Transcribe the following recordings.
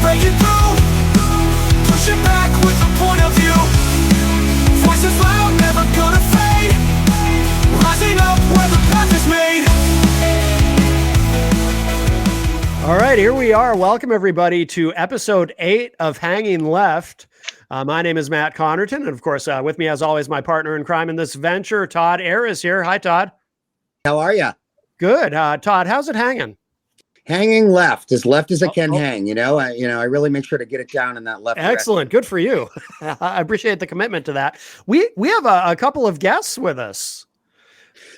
breaking through, pushing back with a point of view. Voices loud, never gonna fade, rising up where the path is made. All right, here we are. Welcome, everybody, to episode 8 of Hanging Left. My name is Matt Connerton, and of course, with me, as always, my partner in crime in this venture, Todd Ayre, is here. Hi, Todd. How are you? Good. Todd, how's it hanging? Hanging left, as left as I can hang. I really make sure to get it down in that left. Excellent. Direction. Good for you. I appreciate the commitment to that. We have a couple of guests with us.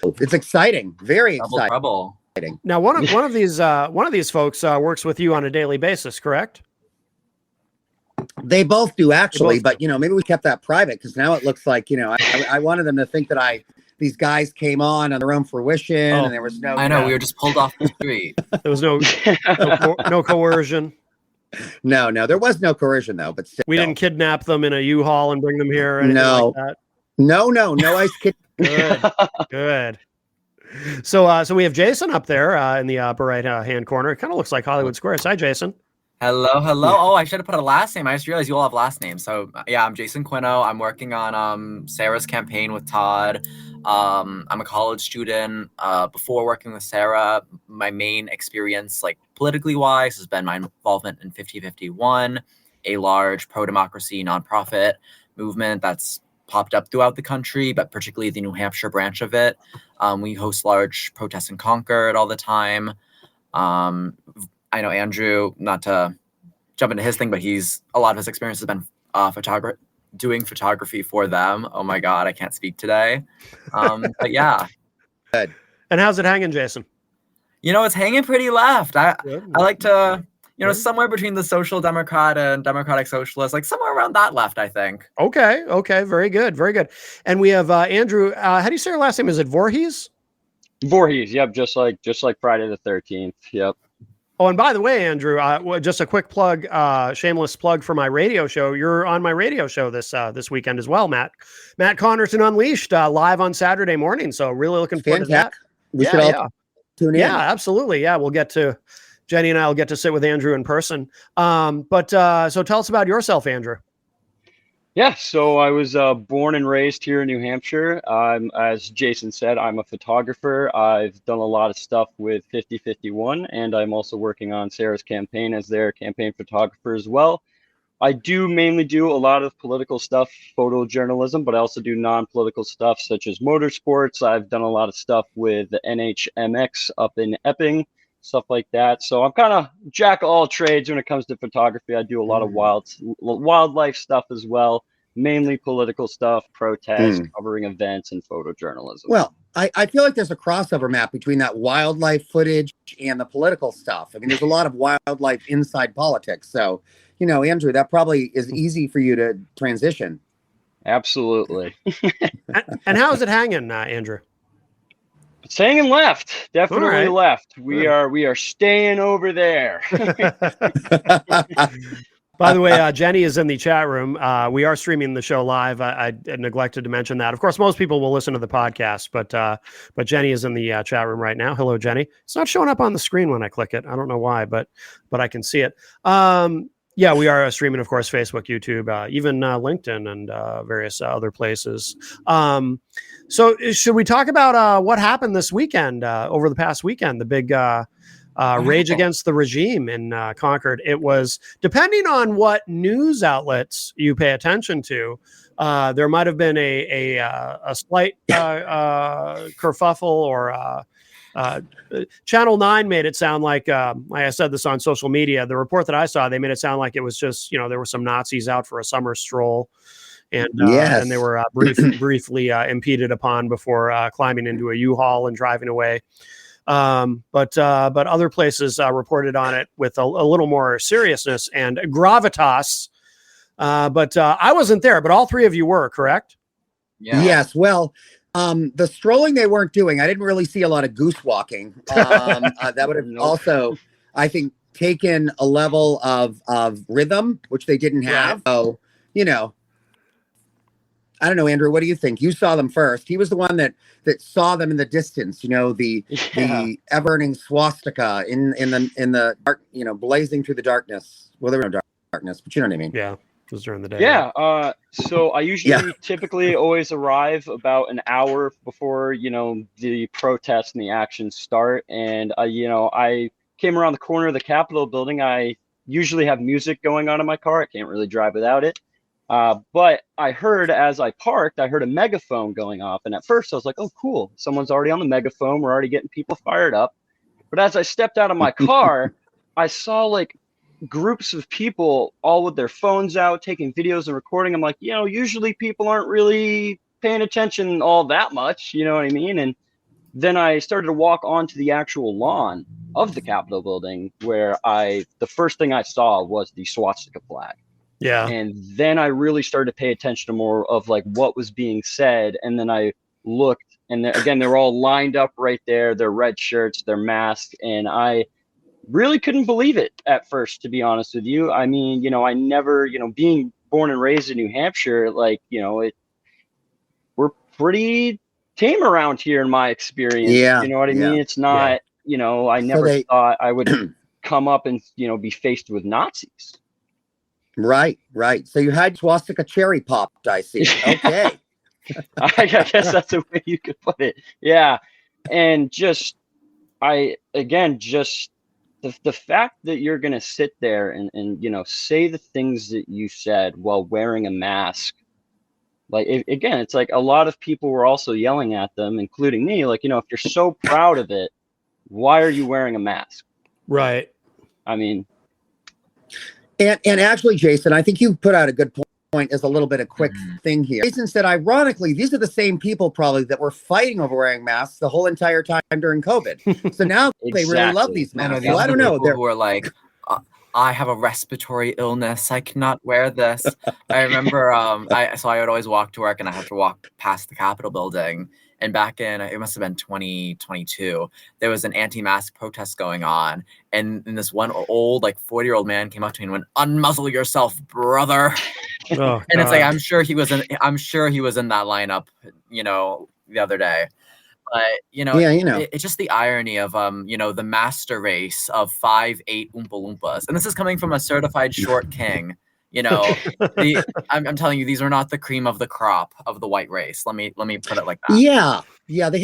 It's exciting. Very exciting. Trouble. Now, one of these folks works with you on a daily basis, correct? They both do, actually, but maybe we kept that private because now it looks like I wanted them to think that these guys came on their own fruition, and there was no. I know we were just pulled off the street. There was no coercion. No, there was no coercion though. But still. We didn't kidnap them in a U-Haul and bring them here. Or anything like that. No ice kid. Good. So we have Jason up there in the upper right hand corner. It kind of looks like Hollywood Squares. Hi, Jason. Hello. Oh, I should have put a last name. I just realized you all have last names. So yeah, I'm Jason Quinno. I'm working on Sarah's campaign with Todd. I'm a college student. Before working with Sarah, my main experience, like politically wise, has been my involvement in 5051, a large pro-democracy nonprofit movement that's popped up throughout the country, but particularly the New Hampshire branch of it. We host large protests in Concord all the time. I know Andrew, not to jump into his thing, but a lot of his experience has been doing photography for them. Oh my God, I can't speak today. But yeah. Good. And how's it hanging, Jason? It's hanging pretty left. I like to, somewhere between the Social Democrat and Democratic Socialist, like somewhere around that left, I think. Okay. Very good. And we have Andrew. How do you say your last name? Is it Voorhees? Voorhees. Yep. Just like Friday the 13th. Yep. Oh, and by the way, Andrew, just a quick plug, shameless plug for my radio show. You're on my radio show this weekend as well, Matt. Matt Connerton Unleashed, live on Saturday morning. So really looking forward to that. We should all tune in. Yeah, absolutely. Yeah, Jenny and I will get to sit with Andrew in person. So tell us about yourself, Andrew. Yeah, so I was born and raised here in New Hampshire. As Jason said, I'm a photographer. I've done a lot of stuff with 5051, and I'm also working on Sarah's campaign as their campaign photographer as well. I do mainly do a lot of political stuff, photojournalism, but I also do non-political stuff such as motorsports. I've done a lot of stuff with the NHMX up in Epping, stuff like that. So I'm kind of jack of all trades when it comes to photography. I do a lot of wildlife stuff as well, mainly political stuff, protests, covering events, and photojournalism. Well, I feel like there's a crossover map between that wildlife footage and the political stuff. I mean, there's a lot of wildlife inside politics. So, Andrew, that probably is easy for you to transition. Absolutely. And how's it hanging, Andrew? It's hanging left, definitely left. We are staying over there. By the way, Jenny is in the chat room. We are streaming the show live. I neglected to mention that. Of course, most people will listen to the podcast, but Jenny is in the chat room right now. Hello, Jenny. It's not showing up on the screen when I click it. I don't know why, but I can see it. Yeah, we are streaming, of course, Facebook, YouTube, even LinkedIn and various other places. So should we talk about what happened this weekend, over the past weekend, the big rage against the regime in Concord? It was, depending on what news outlets you pay attention to, there might have been a slight kerfuffle or Channel 9 made it sound like I said this on social media. The report that I saw, they made it sound like it was just, there were some Nazis out for a summer stroll. And they were briefly impeded upon before climbing into a U-Haul and driving away. But other places reported on it with a little more seriousness and gravitas. But I wasn't there, but all three of you were, correct? Yeah. Yes. Well, the strolling they weren't doing, I didn't really see a lot of goose walking. That would have also, I think, taken a level of rhythm, which they didn't have. So, I don't know, Andrew, what do you think? You saw them first. He was the one that saw them in the distance, the ever-burning swastika in the dark, blazing through the darkness. Well, there were no dark. darkness, but you know what I mean. Yeah, it was during the day. Yeah. So I usually Yeah. typically always arrive about an hour before, the protests and the actions start. And, I came around the corner of the Capitol building. I usually have music going on in my car. I can't really drive without it. But I heard as I parked, I heard a megaphone going off. And at first I was like, oh, cool. Someone's already on the megaphone. We're already getting people fired up. But as I stepped out of my car, I saw like groups of people all with their phones out taking videos and recording. I'm like, usually people aren't really paying attention all that much, you know what I mean? And then I started to walk onto the actual lawn of the Capitol building where the first thing I saw was the swastika flag. Yeah. And then I really started to pay attention to more of like what was being said. And then I looked, and again, they're all lined up right there, their red shirts, their masks, and I really couldn't believe it at first, to be honest with you. I mean, I never, being born and raised in New Hampshire, like, we're pretty tame around here in my experience. Yeah, You know what I yeah, mean? It's not, I never thought I would come up and, be faced with Nazis. Right. So you had swastika cherry popped, I see. Okay. I guess that's the way you could put it. Yeah. And just the fact that you're going to sit there and say the things that you said while wearing a mask, like, it's like a lot of people were also yelling at them, including me, like, if you're so proud of it, why are you wearing a mask? Right. I mean, and actually, Jason, I think you put out a good point as a little bit of quick thing here. Jason said, ironically, these are the same people probably that were fighting over wearing masks the whole entire time during COVID. So now they really love these masks. I don't know. People who are like, I have a respiratory illness. I cannot wear this. I remember, so I would always walk to work, and I had to walk past the Capitol building. And back in, it must have been 2022, there was an anti-mask protest going on. And this one old, like 40-year-old man came up to me and went, "Unmuzzle yourself, brother." Oh, and it's like, I'm sure he was in that lineup, the other day. But, it's just the irony of, the master race of 5'8" Oompa Loompas. And this is coming from a certified short king. I'm telling you, these are not the cream of the crop of the white race. Let me put it like that. Yeah. They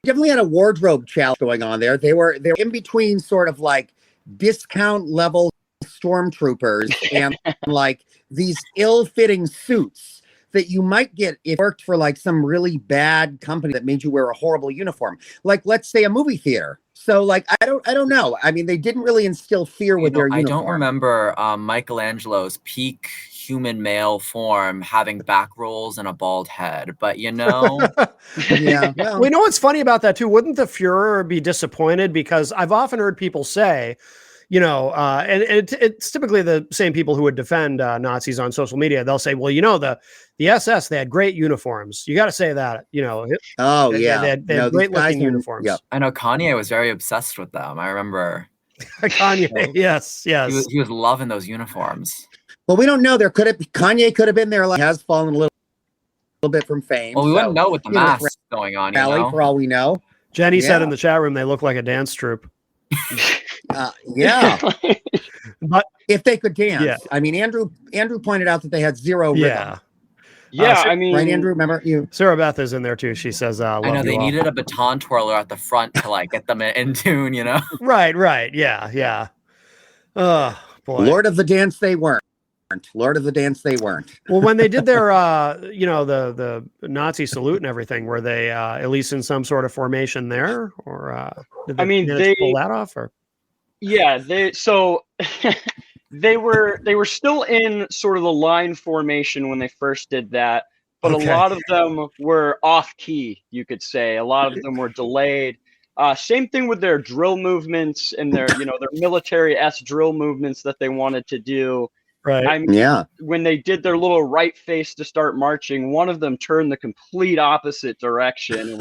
definitely had a wardrobe challenge going on there. They were in between sort of like discount level stormtroopers and like these ill-fitting suits that you might get if it worked for like some really bad company that made you wear a horrible uniform. Like, let's say a movie theater. So like, I don't know. I mean, they didn't really instill fear with their uniform. I don't remember Michelangelo's peak human male form having back rolls and a bald head, but Yeah. Well, we know what's funny about that too. Wouldn't the Fuhrer be disappointed? Because I've often heard people say, and it's typically the same people who would defend Nazis on social media. They'll say, well, the SS, they had great uniforms. You got to say that, Oh, they had great looking uniforms. Yeah. I know Kanye was very obsessed with them. I remember Kanye. Yes. He was loving those uniforms. Well, we don't know. Kanye could have been there. Like, has fallen a little bit from fame. Well, we wouldn't know with the mask going on. For all we know. Jenny said in the chat room they look like a dance troupe. Yeah. But if they could dance, I mean, Andrew pointed out that they had zero rhythm. Yeah, I mean, right, Andrew, remember you? Sarah Beth is in there too. She says, I know they needed a baton twirler at the front to like get them in tune, Right. Yeah. Oh boy. Lord of the Dance, they weren't. Well, when they did their, the Nazi salute and everything, were they at least in some sort of formation there, or did they manage to pull that off? Or they were still in sort of the line formation when they first did that, but a lot of them were off key, you could say. A lot of them were delayed. Same thing with their drill movements and their military-esque drill movements that they wanted to do. Right. I mean, when they did their little right face to start marching, one of them turned the complete opposite direction.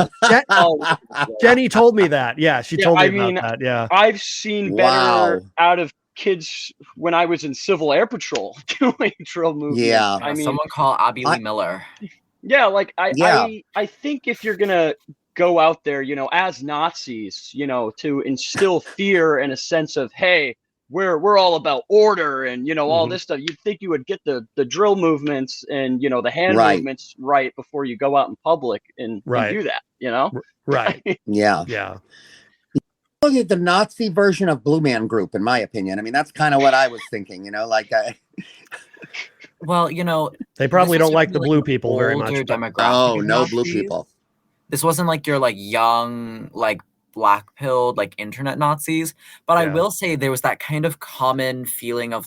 Jenny told me that. Yeah, she told me about that. Yeah. I've seen better out of kids when I was in Civil Air Patrol doing drill movements. Yeah. I mean, someone call Abby Lee Miller. Yeah, like I think if you're gonna go out there, as Nazis, to instill fear and a sense of, hey, we're all about order and all Mhm. this stuff. You'd think you would get the drill movements and the hand Right. movements right before you go out in public and Right. do that. Right. Yeah. Yeah. Look at the Nazi version of Blue Man Group, in my opinion. I mean, that's kind of what I was thinking. Like Well, They probably this was don't like the certainly, blue an people very much. older But demographic oh of no, blue Nazis. people. This wasn't like your young black pilled internet Nazis, but I Yeah. will say there was that kind of common feeling of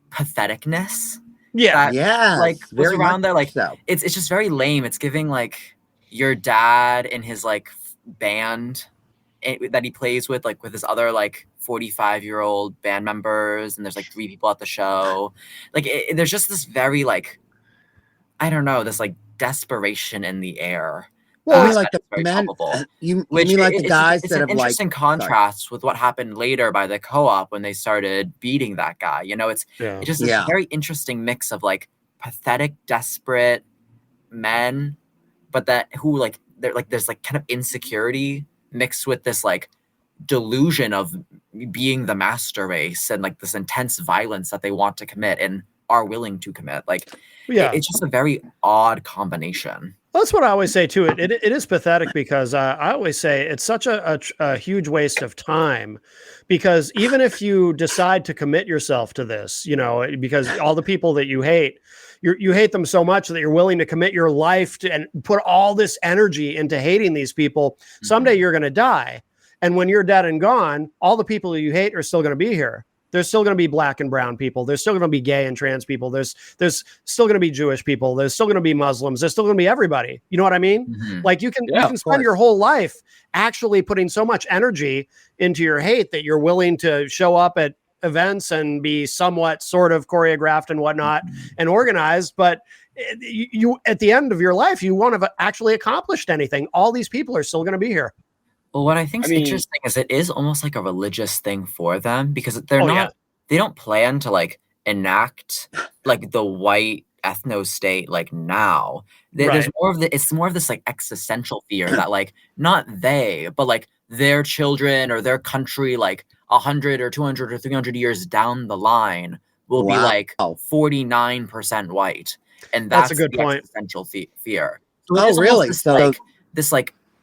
patheticness. yeah. That, Yes, was very around there. much so. It's just very lame. It's giving your dad and his band that he plays with his other 45-year-old band members, and there's 3 people at the show. There's just this very I don't know, this desperation in the air. Well, I mean, that the is very men. palpable. You Which mean the it's guys it's that an have interesting contrast with what happened later by the co-op when they started beating that guy. It's Yeah. just this Yeah. very interesting mix of pathetic, desperate men, but that who they're there's kind of insecurity mixed with this delusion of being the master race and this intense violence that they want to commit and are willing to commit. Yeah. It's just a very odd combination. Well, that's what I always say too. It is pathetic because I always say it's such a huge waste of time, because even if you decide to commit yourself to this, because all the people that you hate, you hate them so much that you're willing to commit your life to and put all this energy into hating these people. Someday you're going to die. And when you're dead and gone, all the people you hate are still going to be here. There's still going to be black and brown people. There's still going to be gay and trans people. There's still going to be Jewish people. There's still going to be Muslims. There's still going to be everybody. You know what I mean? Mhm. You can spend your whole life actually putting so much energy into your hate that you're willing to show up at events and be somewhat sort of choreographed and whatnot and organized. But you at the end of your life, you won't have actually accomplished anything. All these people are still going to be here. Well, what I think is interesting is it is almost like a religious thing for them, because they're they don't plan to enact the white ethno state now. There's it's more of this existential fear that not they, but their children or their country 100 or 200 or 300 years down the line will be 49% white, and that's a good the point. existential fear. So Oh, really? This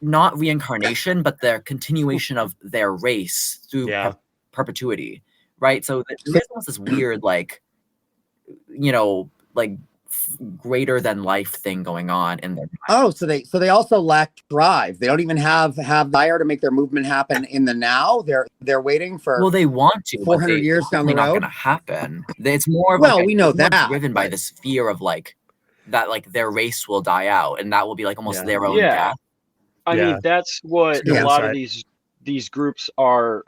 not reincarnation, but their continuation of their race through perpetuity, right? So there's almost this weird, greater than life thing going on in their mind. Oh, so they also lack drive. They don't even have desire to make their movement happen in the now. They're waiting for. Well, they want to. 400 years down the road. Not going to happen. It's more. We know that. Driven by this fear of that their race will die out, and that will be almost their own death. I mean, that's what a lot of these groups are,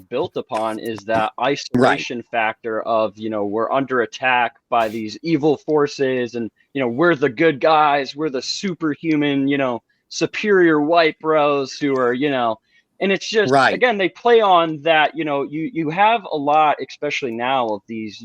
built upon, is that isolation factor of, we're under attack by these evil forces, and, we're the good guys, we're the superhuman, superior white bros who are, and it's just, again, they play on that, you have a lot, especially now, of these,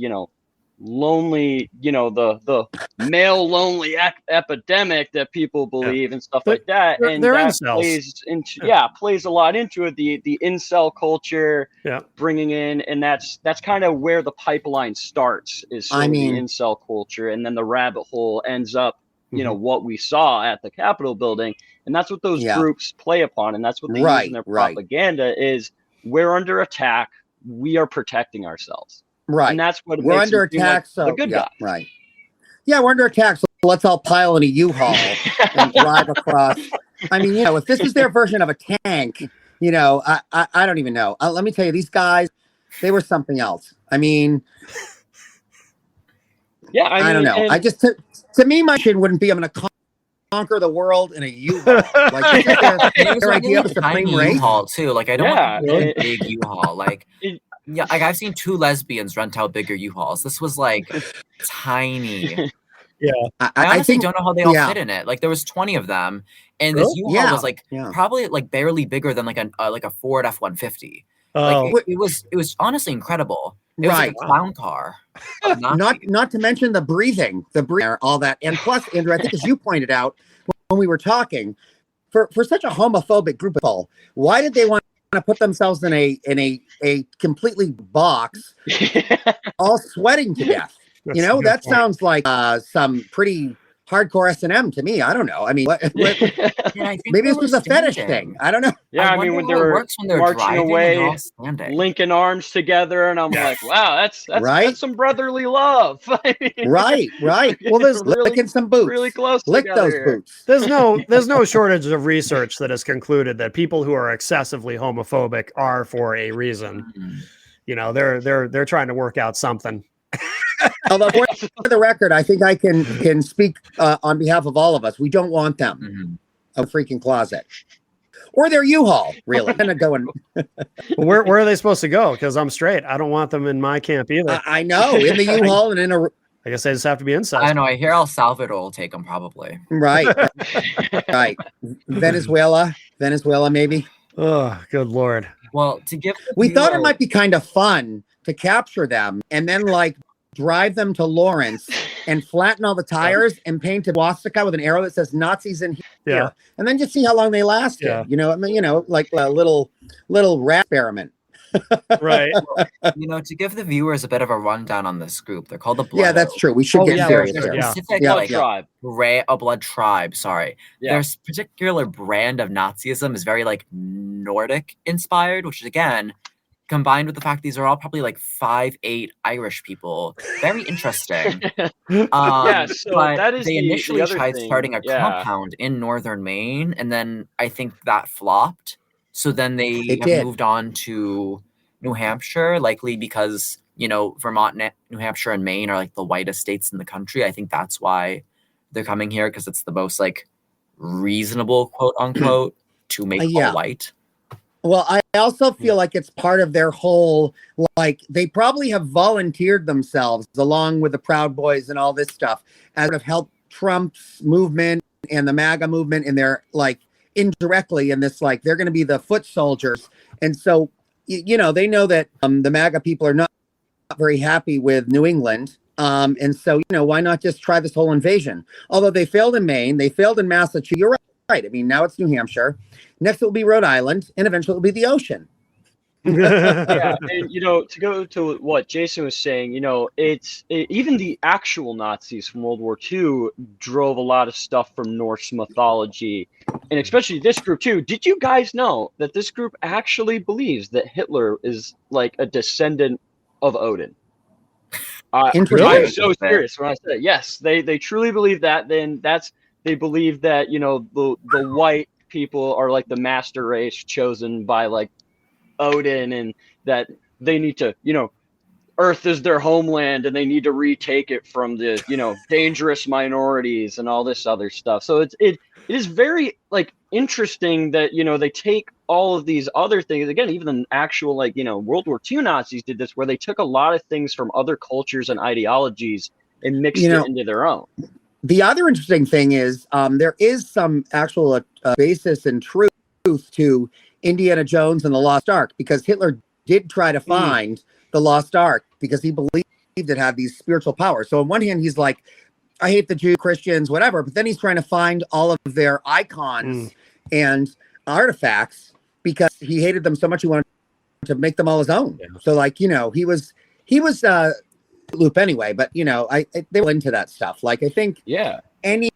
lonely, the male lonely epidemic that people believe and stuff like that, and that plays a lot into it. The incel culture, bringing in, and that's kind of where the pipeline starts, is the incel culture, and then the rabbit hole ends up, what we saw at the Capitol building, and that's what those groups play upon, and that's what they use in their propaganda is, we're under attack, we are protecting ourselves. Right. And that's what we're under attack. So good guy. Right. Yeah, we're under attack. So let's all pile in a U-Haul and drive across. I mean, if this is their version of a tank, I don't even know. Let me tell you, these guys, they were something else. I mean, I don't know. I just to me, my mission wouldn't be I'm going to conquer the world in a U-Haul. Their idea of a supreme race. U-Haul too. I don't want a big U-Haul. Yeah, I've seen 2 lesbians rent out bigger U-Hauls. This was tiny. Yeah, I honestly don't know how they all fit in it. There was 20 of them, and this U-Haul was probably barely bigger than a Ford F-150. It was honestly incredible. It was like a clown car. Not to mention the breathing, all that, and plus, Andrew, I think as you pointed out when we were talking, for such a homophobic group of people, why did they want to put themselves in a completely box, all sweating to death. That's You a know, good that point. sounds like some pretty hardcore S&M to me. I don't know. I mean, Yeah, I think maybe they this were was a fetish standing. thing. I don't know. Yeah, I mean, wonder when they how it were works when they're marching driving and they're away, all standing. linking arms together, and I'm Yeah. like, wow, that's Right? some brotherly love. I mean, Right. we're Well, there's getting really Licking some boots. really close Lick together those here. boots. there's no shortage of research that has concluded that people who are excessively homophobic are for a reason. Mm. You know, they're trying to work out something. Although for the record, I think I can speak on behalf of all of us. We don't want them Mhm. a freaking closet or their U-Haul. Really, gonna go and Where are they supposed to go? Because I'm straight. I don't want them in my camp either. I know in the U-Haul and in a I guess they just have to be I incest. know. I hear El Salvador will take them probably. right, right. Venezuela, maybe. Oh, good lord. Well, to give the We thought it viewer- might be kind of fun to capture them and then like drive them to Lawrence and flatten all the tires and paint a swastika with an arrow that says Nazis in here. Yeah. And then just see how long they lasted. Yeah. You know, I mean, you know, like a little rat experiment. Right. to give the viewers a bit of a rundown on this group, they're called the Blood Yeah, that's Oak. true. We should Oh, get yeah, serious There's a here. yeah. specific Yeah, like yeah. Tribe. a blood tribe. Sorry, Yeah. there's particular brand of Nazism is very like Nordic inspired, which is again combined with the fact these are all probably like 5'8" Irish people. Very interesting. Yeah, so but that is they the initially other tried thing, starting a yeah. compound in northern Maine, and then I think that flopped. So then they It have did. moved on to New Hampshire, likely because Vermont, New Hampshire, and Maine are like the whitest states in the country. I think that's why they're coming here because it's the most like reasonable, quote unquote, to make Yeah. all white. Well, I also feel like it's part of their whole, like, they probably have volunteered themselves along with the Proud Boys and all this stuff as sort of help Trump's movement and the MAGA movement in their, like, indirectly in this, like, they're going to be the foot soldiers. And so, you know, they know that the MAGA people are not very happy with New England. And so, you know, why not just try this whole invasion? Although they failed in Maine, they failed in Massachusetts. You're right. I mean, now it's New Hampshire. Next, it will be Rhode Island, and eventually it will be the ocean. Yeah, and to go to what Jason was saying, even the actual Nazis from World War II drove a lot of stuff from Norse mythology, and especially this group too. Did you guys know that this group actually believes that Hitler is like a descendant of Odin? Interesting. I'm so serious when I say it. Yes, they truly believe that. Then they believe that the white people are like the master race chosen by like Odin, and that they need to, Earth is their homeland and they need to retake it from the, dangerous minorities and all this other stuff. So it is very like interesting that, they take all of these other things. Again, even the actual World War II Nazis did this, where they took a lot of things from other cultures and ideologies and mixed it into their own. The other interesting thing is there is some actual basis and truth to Indiana Jones and the Lost Ark, because Hitler did try to find the Lost Ark because he believed it had these spiritual powers. So on one hand, he's like, I hate the Jews, Christians, whatever. But then he's trying to find all of their icons and artifacts because he hated them so much he wanted to make them all his own. Yeah. So like, he was loop anyway, but they were into that stuff. Like I think any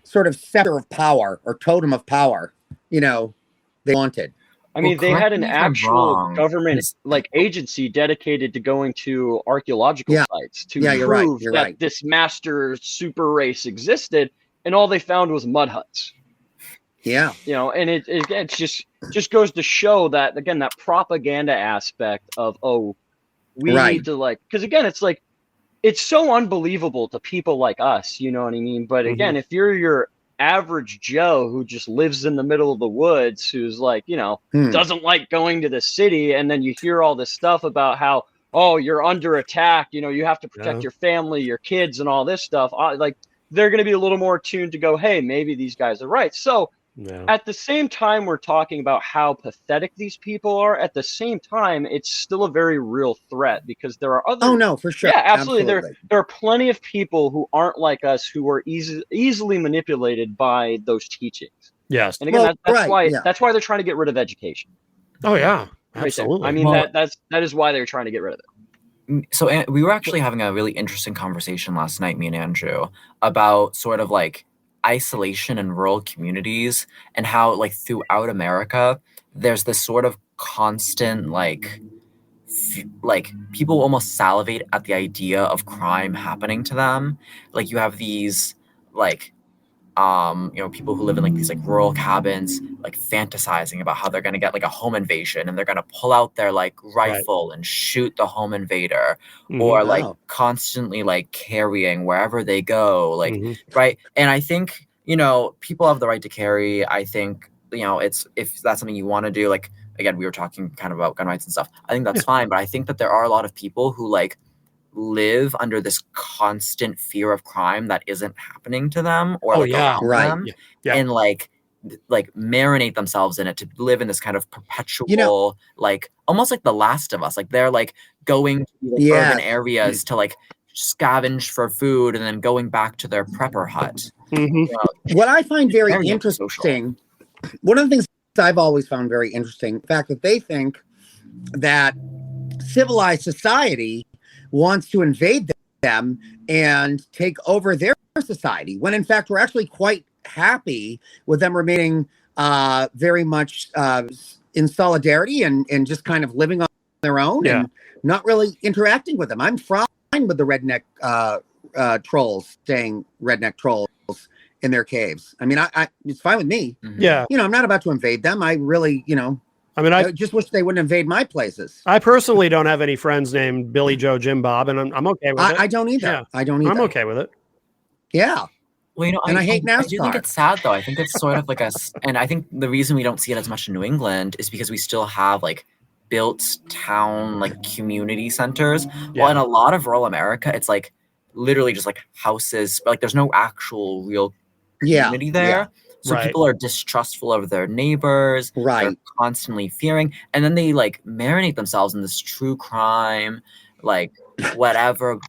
sort of scepter of power or totem of power, they wanted. I mean, they had an actual government agency dedicated to going to archaeological sites to prove that this master super race existed, and all they found was mud huts. Yeah. And it just goes to show that, again, that propaganda aspect of, we need to because again, it's like, it's so unbelievable to people like us, you know what I mean? But again, if you're your average Joe who just lives in the middle of the woods, who's like, doesn't like going to the city, and then you hear all this stuff about how, you're under attack, you have to protect your family, your kids, and all this stuff, like they're going to be a little more tuned to go, hey, maybe these guys are right. So at the same time we're talking about how pathetic these people are, at the same time it's still a very real threat, because there are other for sure. Yeah, absolutely. There are plenty of people who aren't like us, who are easily manipulated by those teachings. Yes. And again, that's why they're trying to get rid of education. Oh yeah, right there. absolutely. I mean, Well- that is why they're trying to get rid of it. So we were actually having a really interesting conversation last night, me and Andrew, about sort of like isolation in rural communities and how like throughout America, there's this sort of constant like like people almost salivate at the idea of crime happening to them. Like you have these like people who live in like these like rural cabins, like fantasizing about how they're gonna get like a home invasion and they're gonna pull out their like rifle and shoot the home invader, or like Wow. constantly like carrying wherever they go, like Mhm. right. And I think people have the right to carry. I think it's if that's something you want to do. Like again, we were talking kind of about gun rights and stuff. I think that's fine, but I think that there are a lot of people who like live under this constant fear of crime that isn't happening to them or Oh, like yeah. around Right. them, Yeah. and like marinate themselves in it to live in this kind of perpetual like almost like The Last of Us. Like they're like going to like, urban Yes. areas to like scavenge for food and then going back to their prepper hut. Mhm. What I find very Very interesting, one of the things I've always found very interesting, the fact that they think that civilized society wants to invade them and take over their society, when in fact we're actually quite happy with them remaining very much in solidarity and just kind of living on their own and not really interacting with them. I'm fine with the redneck trolls staying redneck trolls in their caves. I mean, I it's fine with me. Yeah. I'm not about to invade them. I really, I mean, I just wish they wouldn't invade my places. I personally don't have any friends named Billy Joe Jim Bob, and I'm okay with it. I don't either. Yeah. I don't either. I'm okay with it. Yeah. Well, And I hate I do think NASCAR. it's sad though. I think it's sort of like and I think the reason we don't see it as much in New England is because we still have like built town like community centers. Yeah. Well, in a lot of rural America, it's like literally just like houses, but like there's no actual real community there. yeah. So Right. people are distrustful of their neighbors. They're Right. constantly fearing, and then they like marinate themselves in this true crime, like whatever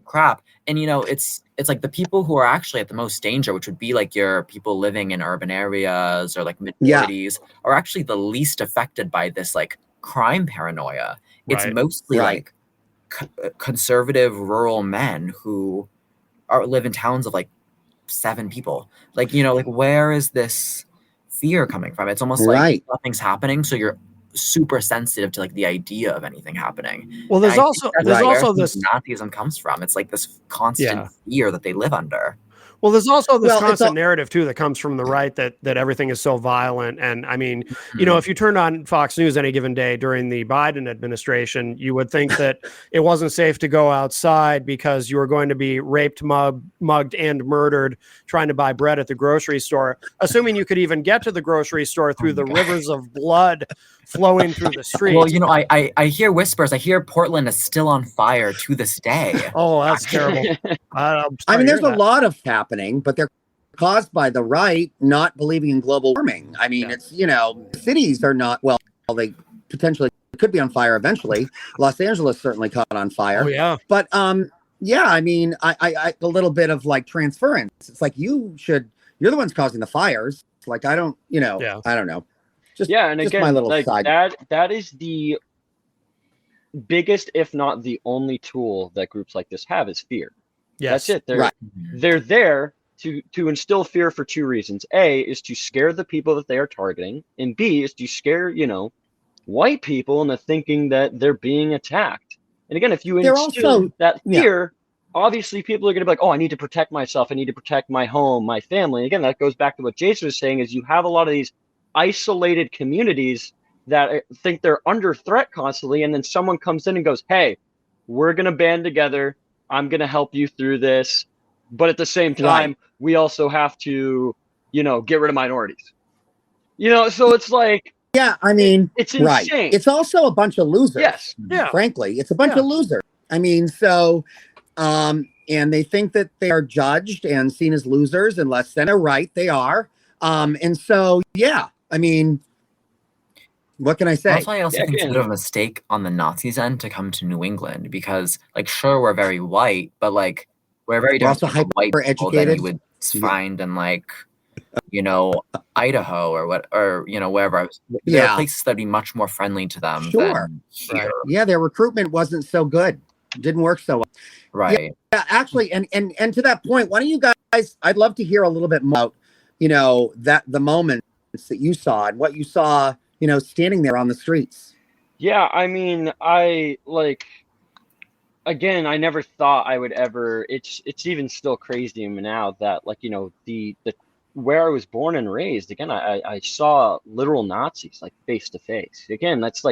crap. And it's like the people who are actually at the most danger, which would be like your people living in urban areas or like minorities, are actually the least affected by this like crime paranoia. It's Right. mostly Right. like conservative rural men who live in towns of like 7 people. Like like where is this fear coming from? It's almost like Right. nothing's happening, so you're super sensitive to like the idea of anything happening. Well, And there's I think also that's there's where also some this Nazism comes from. It's like this constant Yeah. fear that they live under. Well, there's also this Well, it's constant all- narrative too that comes from the right that everything is so violent. And I mean, Mm-hmm. if you turned on Fox News any given day during the Biden administration, you would think that it wasn't safe to go outside because you were going to be raped, mugged, and murdered trying to buy bread at the grocery store, assuming you could even get to the grocery store through the rivers of blood flowing through the streets. Well, I hear whispers. I hear Portland is still on fire to this day. Oh, that's terrible. I mean, there's a lot of happening, but they're caused by the right not believing in global warming. I mean, it's, cities are not, well, they potentially could be on fire eventually. Los Angeles certainly caught on fire. Oh, yeah. But, yeah, I mean, I a little bit of like transference. It's like you're the ones causing the fires. Like, I don't, I don't know. Just, And just again, my little like side. that is the biggest, if not the only tool that groups like this have is fear. Yes. That's it. They're Right. they're there to instill fear for 2 reasons. A is to scare the people that they are targeting, and B is to scare, white people into thinking that they're being attacked. And again, if you They're instill also- that yeah. fear, obviously people are going to be like, oh, I need to protect myself. I need to protect my home, my family. And again, that goes back to what Jason was saying, is you have a lot of these isolated communities that think they're under threat constantly. And then someone comes in and goes, hey, we're going to band together. I'm going to help you through this. But at the same time, we also have to, get rid of minorities. So it's like, Yeah, I mean, it's insane. right. It's also a bunch of losers. Yes. Yeah. Frankly, it's a bunch of losers. I mean, so, and they think that they are judged and seen as losers unless they're right. They are. And so, yeah, I mean, what can I say? That's why I also think it's a bit of a mistake on the Nazis' end to come to New England, because, like, sure, we're very white, but like we're very We're also different from white people than hyper-educated. you would find in like Idaho or wherever I was. There are places that'd be much more friendly to them than here. Right. Yeah, their recruitment wasn't so good. Didn't work so well. Right. Yeah, actually, and to that point, why don't you guys? I'd love to hear a little bit more about that the moments that you saw and what you saw, standing there on the streets. Yeah, I mean, again, I never thought I would ever. It's even still crazy to me now that the where I was born and raised. Again, I saw literal Nazis like face to face. Again, that's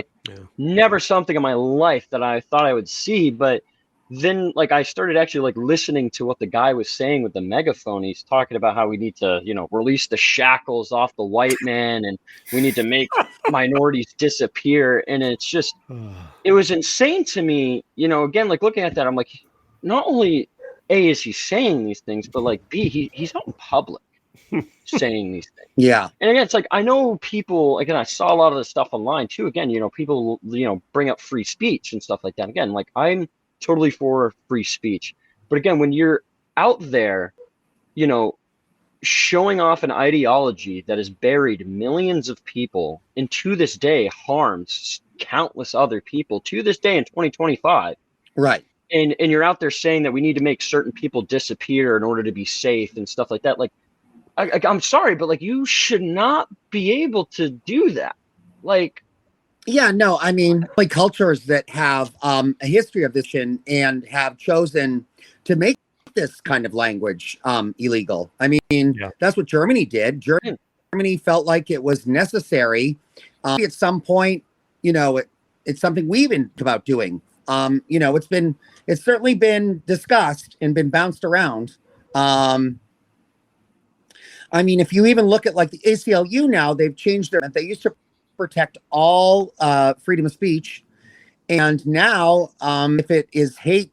never something in my life that I thought I would see. But then I started actually listening to what the guy was saying with the megaphone. He's talking about how we need to release the shackles off the white man and we need to make minorities disappear. And it's just it was insane to me, again, looking at that, I'm like, not only A, is he saying these things, but B, he's out in public saying these things. Yeah. And again, it's I know people, again, I saw a lot of this stuff online too. Again, people, bring up free speech and stuff like that. Again, I'm totally for free speech. But again, when you're out there, showing off an ideology that has buried millions of people and to this day harms countless other people to this day in 2025. Right. And you're out there saying that we need to make certain people disappear in order to be safe and stuff like that. I'm sorry, but you should not be able to do that. Yeah, no, I mean, cultures that have a history of this and have chosen to make this kind of language illegal. I mean, that's what Germany did. Germany felt like it was necessary. At some point, it's something we've been about doing. It's certainly been discussed and been bounced around. I mean, if you even look at the ACLU now, they've changed they used to protect all freedom of speech. And now if it is hate,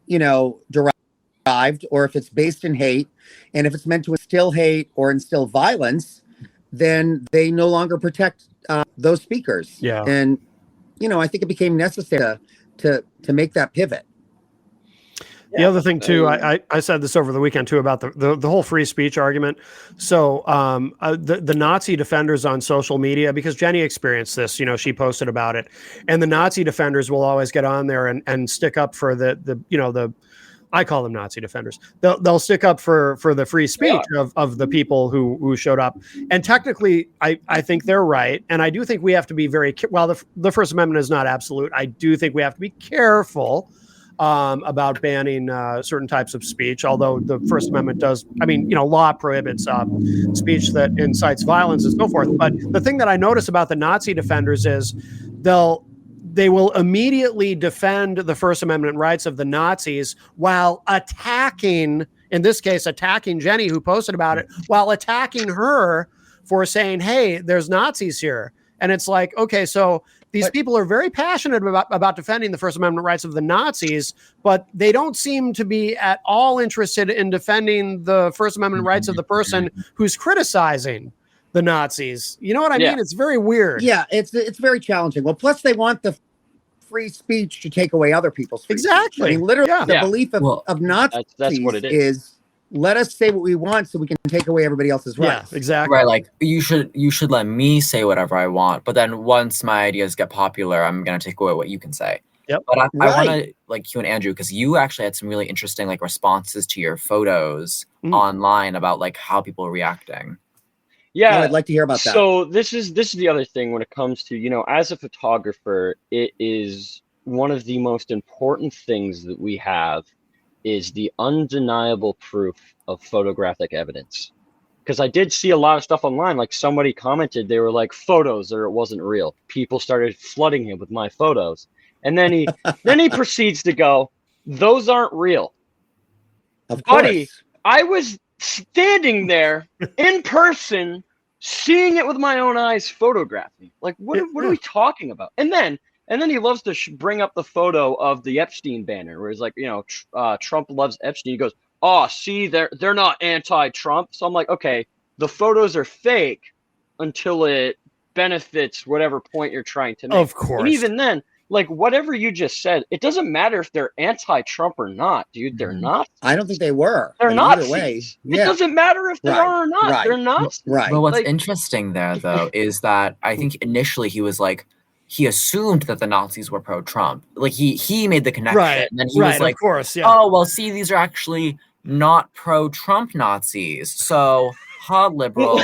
derived, or if it's based in hate, and if it's meant to instill hate or instill violence, then they no longer protect those speakers. Yeah. And, I think it became necessary to make that pivot. The other thing too, I said this over the weekend too about the whole free speech argument. So the Nazi defenders on social media, because Jenny experienced this, she posted about it, and the Nazi defenders will always get on there and stick up for the I call them Nazi defenders. They'll stick up for the free speech of the people who showed up. And technically, I think they're right. And I do think we have to be while the First Amendment is not absolute, I do think we have to be careful about banning certain types of speech, although the First Amendment does, law prohibits speech that incites violence and so forth. But the thing that I notice about the Nazi defenders is they will immediately defend the First Amendment rights of the Nazis while attacking, in this case, attacking Jenny, who posted about it, while attacking her for saying, hey, there's Nazis here. And it's okay, so these people are very passionate about defending the First Amendment rights of the Nazis, but they don't seem to be at all interested in defending the First Amendment rights of the person who's criticizing the Nazis. You know what I mean? It's very weird. Yeah, it's very challenging. Well, plus they want the free speech to take away other people's free speech. I mean, literally, the belief of Nazis that's what it is. Let us say what we want so we can take away everybody else's rights. Yeah, exactly. Right, you should let me say whatever I want, but then once my ideas get popular, I'm gonna take away what you can say. Yep. But I want to you and Andrew, because you actually had some really interesting responses to your photos online about how people are reacting. Yeah, I'd like to hear about that. So this is the other thing when it comes to, as a photographer, it is one of the most important things that we have is the undeniable proof of photographic evidence. Because I did see a lot of stuff online, somebody commented, they were photos or it wasn't real. People started flooding him with my photos. And then he proceeds to go, those aren't real. Of course. Buddy, I was standing there in person, seeing it with my own eyes, photographing. What are we talking about? And then he loves to bring up the photo of the Epstein banner, where he's Trump loves Epstein. He goes, oh, see, they're not anti-Trump. So I'm like, okay, the photos are fake until it benefits whatever point you're trying to make. Of course. And even then, like whatever you just said, it doesn't matter if they're anti-Trump or not, dude. They're not. I don't think they were. They're I mean, not. either way. It doesn't matter if they Right, are or not. right, They're not. right. But what's Like, interesting there, though, is that I think initially he was like, he assumed that the Nazis were pro-Trump. Like he made the connection. Right. And then he was like, of course. Yeah. oh, well, see, these are actually not pro-Trump Nazis. So, liberal.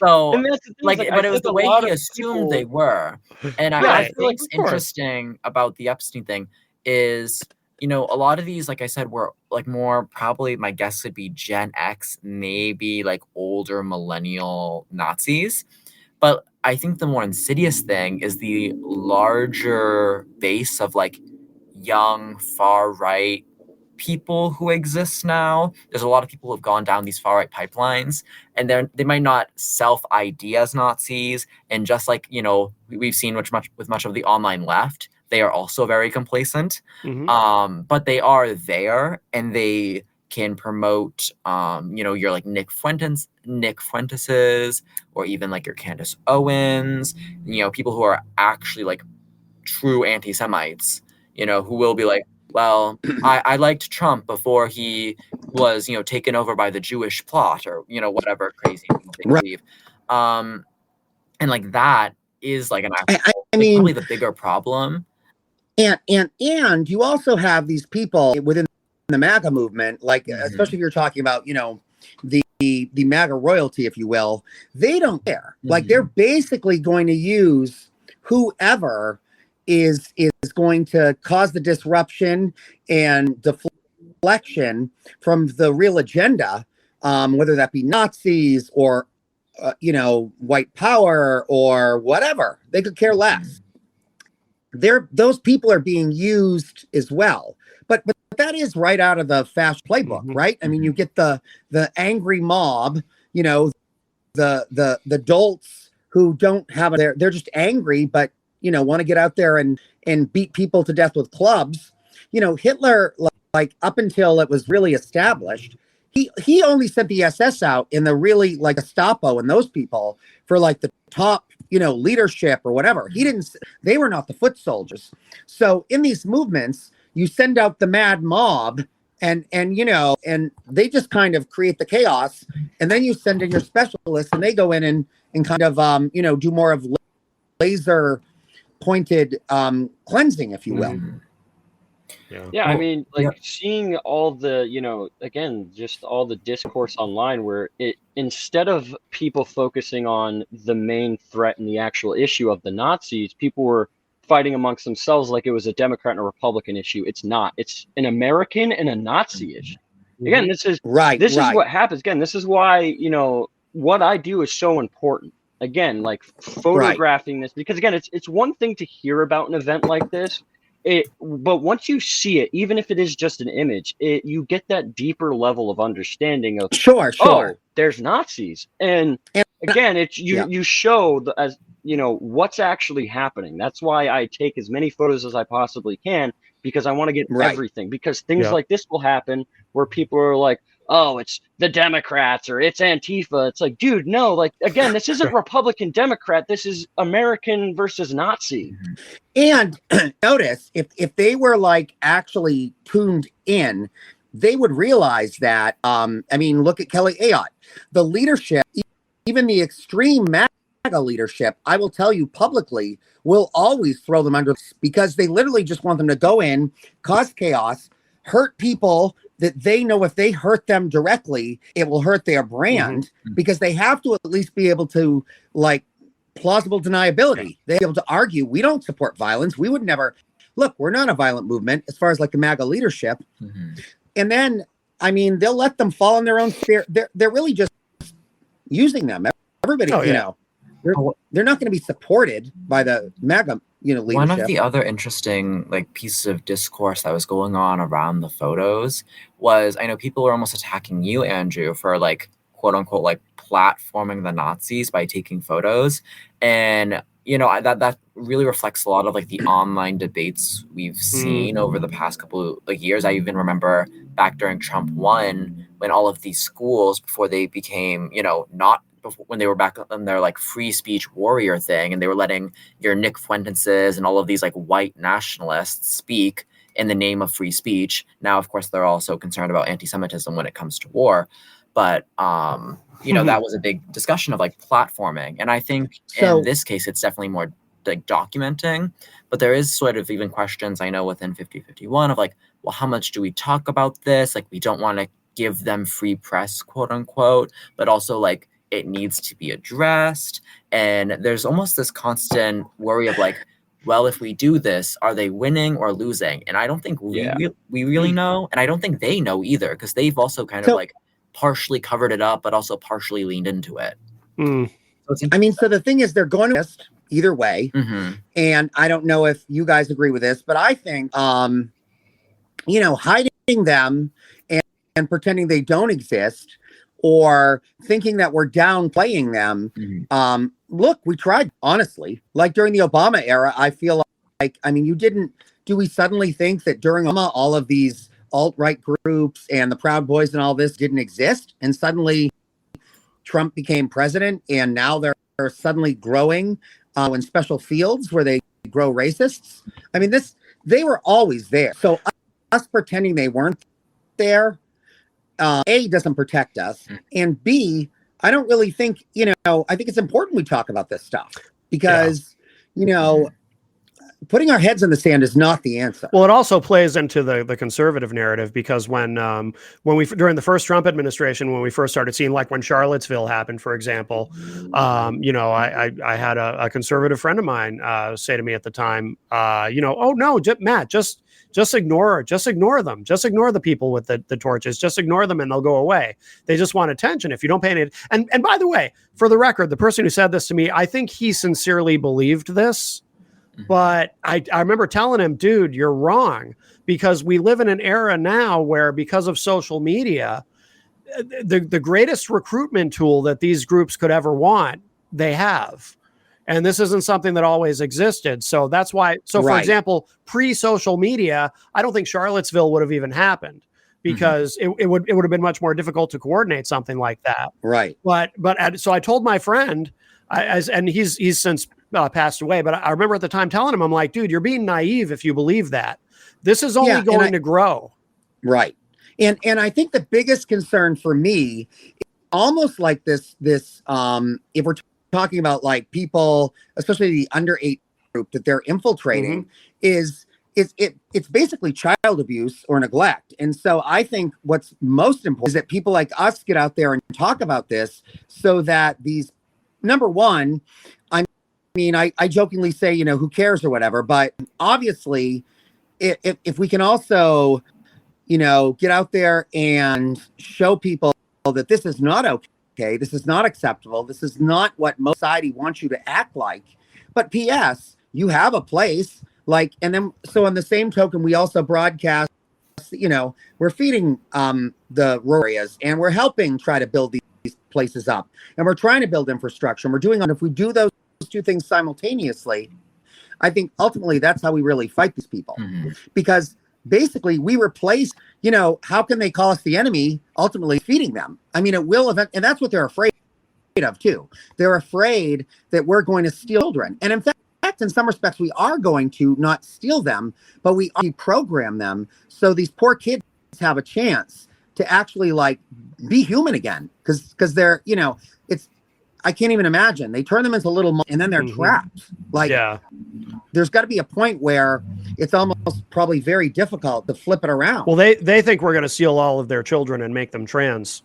So, and that's the thing, like, I but it was think the a way lot he of assumed people- they were. And I Right, feel like of what's course. interesting about the Epstein thing is, you know, a lot of these, like I said, were like more probably, my guess would be Gen X, maybe like older millennial Nazis. But I think the more insidious thing is the larger base of like young far right people who exist now. There's a lot of people who have gone down these far right pipelines, and they might not self-ID as Nazis. And just like, you know, we've seen with much of the online left, they are also very complacent. Mhm. But they are there, and they can promote, you know, your like Nick Fuenteses, or even like your Candace Owens, you know, people who are actually like true anti-Semites, you know, who will be like, well, I liked Trump before he was, you know, taken over by the Jewish plot, or, you know, whatever crazy thing they Right. believe. And like that is like an actual, I mean, probably the bigger problem. And you also have these people within the MAGA movement, like especially if you're talking about, you know, the MAGA royalty, if you will. They don't care. Like they're basically going to use whoever is going to cause the disruption and deflection from the real agenda, whether that be Nazis or you know, white power or whatever. They could care less. Those people are being used as well, but that is right out of the fascist playbook, right? I mean, you get the angry mob, you know, the dolts who don't have they're just angry, but you know, want to get out there and beat people to death with clubs. You know, Hitler, like up until it was really established, he only sent the SS out in the really like Gestapo and those people for like the top, you know, leadership or whatever. They were not the foot soldiers. So in these movements, you send out the mad mob and you know, and they just kind of create the chaos. And then you send in your specialists and they go in and kind of, you know, do more of laser pointed cleansing, if you will. Yeah, I mean, like seeing all the, you know, again, just all the discourse online where it, instead of people focusing on the main threat and the actual issue of the Nazis, people were fighting amongst themselves like it was a Democrat and a Republican issue. It's not. It's an American and a Nazi issue. Again, this is is what happens. Again, this is why, you know, what I do is so important. Again, like photographing this, because again, it's one thing to hear about an event like this. But once you see it, even if it is just an image, you get that deeper level of understanding of oh, there's Nazis, and again, it's you show as you know what's actually happening. That's why I take as many photos as I possibly can, because I want to get everything. Because things like this will happen where people are like, oh, it's the Democrats or it's Antifa. It's like, dude, no, like, again, this isn't Republican Democrat. This is American versus Nazi. And notice if they were like actually tuned in, they would realize that, I mean, look at Kelly Ayotte, the leadership, even the extreme MAGA leadership, I will tell you publicly, will always throw them under, because they literally just want them to go in, cause chaos, hurt people that they know if they hurt them directly, it will hurt their brand, because they have to at least be able to, like, plausible deniability. They're able to argue, we don't support violence. We would never, look, we're not a violent movement as far as like the MAGA leadership. And then, I mean, they'll let them fall in their own sphere. They're really just using them. Everybody, you know, they're not going to be supported by the MAGA, you know, leadership. One of the other interesting like pieces of discourse that was going on around the photos was, I know people were almost attacking you, Andrew, for like quote unquote like platforming the Nazis by taking photos. And you know, that really reflects a lot of like the online debates we've seen over the past couple like years. I even remember back during Trump 1, when all of these schools, before they became, you know, not before, when they were back on their like free speech warrior thing, and they were letting your Nick Fuenteses and all of these like white nationalists speak in the name of free speech. Now, of course, they're also concerned about anti-Semitism when it comes to war. But, you know, that was a big discussion of like platforming. And I think in this case, it's definitely more like documenting. But there is sort of even questions I know within 5051 of like, well, how much do we talk about this? Like, we don't want to give them free press, quote unquote, but also like it needs to be addressed. And there's almost this constant worry of like, well, if we do this, are they winning or losing? And I don't think we really know. And I don't think they know either, because they've also kind of like partially covered it up, but also partially leaned into it. Mm. So I mean, so the thing is, they're going to either way. And I don't know if you guys agree with this, but I think, you know, hiding them and pretending they don't exist, or thinking that we're downplaying them. Look, we tried, honestly. Like during the Obama era, I feel like, I mean, do we suddenly think that during Obama, all of these alt-right groups and the Proud Boys and all this didn't exist? And suddenly Trump became president, and now they're suddenly growing in special fields where they grow racists. I mean, they were always there. So us pretending they weren't there, A, doesn't protect us, and B, I don't really think, you know, I think it's important we talk about this stuff, because, you know, putting our heads in the sand is not the answer. Well, it also plays into the conservative narrative, because when we, during the first Trump administration, when we first started seeing, like when Charlottesville happened, for example, you know, I had a conservative friend of mine say to me at the time, you know, oh no, Matt, just ignore them. Just ignore the people with the torches. Just ignore them and they'll go away. They just want attention. If you don't pay any, and by the way, for the record, the person who said this to me, I think he sincerely believed this, but I remember telling him, dude, you're wrong, because we live in an era now where, because of social media, the greatest recruitment tool that these groups could ever want, they have. And this isn't something that always existed. So that's why. So, for example, pre-social media, I don't think Charlottesville would have even happened, because it would have been much more difficult to coordinate something like that. Right. But so I told my friend, and he's since passed away, but I remember at the time telling him, I'm like, dude, you're being naive if you believe that. This is only going to grow. Right. And I think the biggest concern for me, almost like this, if we're talking about like people, especially the under 8 group that they're infiltrating, it's basically child abuse or neglect. And so I think what's most important is that people like us get out there and talk about this, so that these, number one, I mean, I jokingly say, you know, who cares or whatever, but obviously if we can also, you know, get out there and show people that this is not okay, this is not acceptable, this is not what most society wants you to act like. But P.S., you have a place, like, and then, so on the same token, we also broadcast, you know, we're feeding the rural areas, and we're helping try to build these places up, and we're trying to build infrastructure, and we're doing, and if we do those two things simultaneously, I think ultimately that's how we really fight these people. Because basically we replace, you know, how can they call us the enemy? Ultimately feeding them. I mean, it will event, and that's what they're afraid of too. They're afraid that we're going to steal children. And in fact, in some respects, we are going to not steal them, but we program them so these poor kids have a chance to actually like be human again. Because they're, you know, I can't even imagine. They turn them into little, and then they're trapped. Like, there's got to be a point where it's almost probably very difficult to flip it around. Well, they think we're going to steal all of their children and make them trans.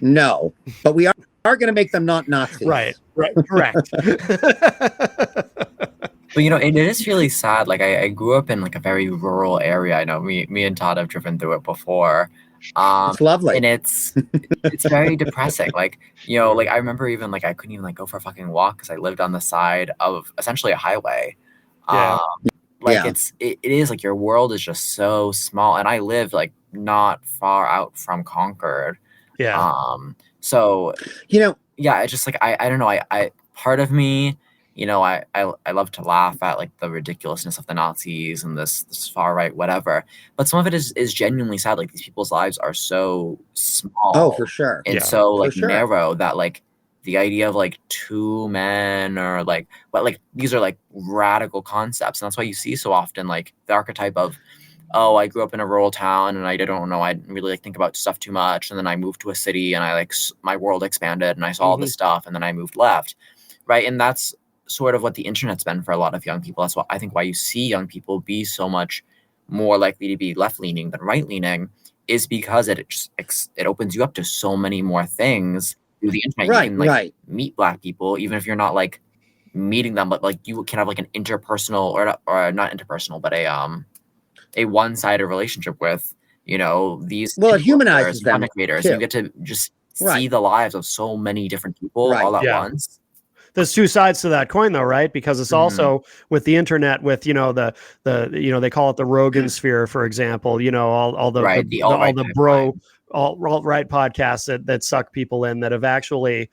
No, but we are going to make them not Nazis. Right. Correct. But, you know, it is really sad. Like, I grew up in like a very rural area. I know me and Todd have driven through it before. It's lovely, and it's very depressing. Like, you know, like I remember even like I couldn't even like go for a fucking walk because I lived on the side of essentially a highway. It is like your world is just so small, and I live like not far out from Concord. So, you know, it's just like I don't know. I part of me, you know, I love to laugh at like the ridiculousness of the Nazis and this far right whatever, but some of it is genuinely sad. Like these people's lives are so small. Oh, for sure. And so like narrow that like the idea of like two men or like, but like these are like radical concepts, and that's why you see so often like the archetype of, oh, I grew up in a rural town and I don't know, I didn't really like think about stuff too much, and then I moved to a city and I like my world expanded and I saw all this stuff, and then I moved left, right? And that's sort of what the internet's been for a lot of young people. That's what I think why you see young people be so much more likely to be left leaning than right leaning, is because it just it opens you up to so many more things through the internet. Right, you can like right. meet Black people, even if you're not like meeting them, but like you can have like an interpersonal or not interpersonal, but a one-sided relationship with, you know, these Well, it influencers, humanizes them content creators. too. You get to just see Right. the lives of so many different people Right. all at Yeah. once. There's two sides to that coin, though, right? Because it's also with the internet, with, you know, the you know, they call it the Rogan sphere, for example. You know, all the Right, the the all alt-right the pipeline. alt-right podcasts that suck people in, that have actually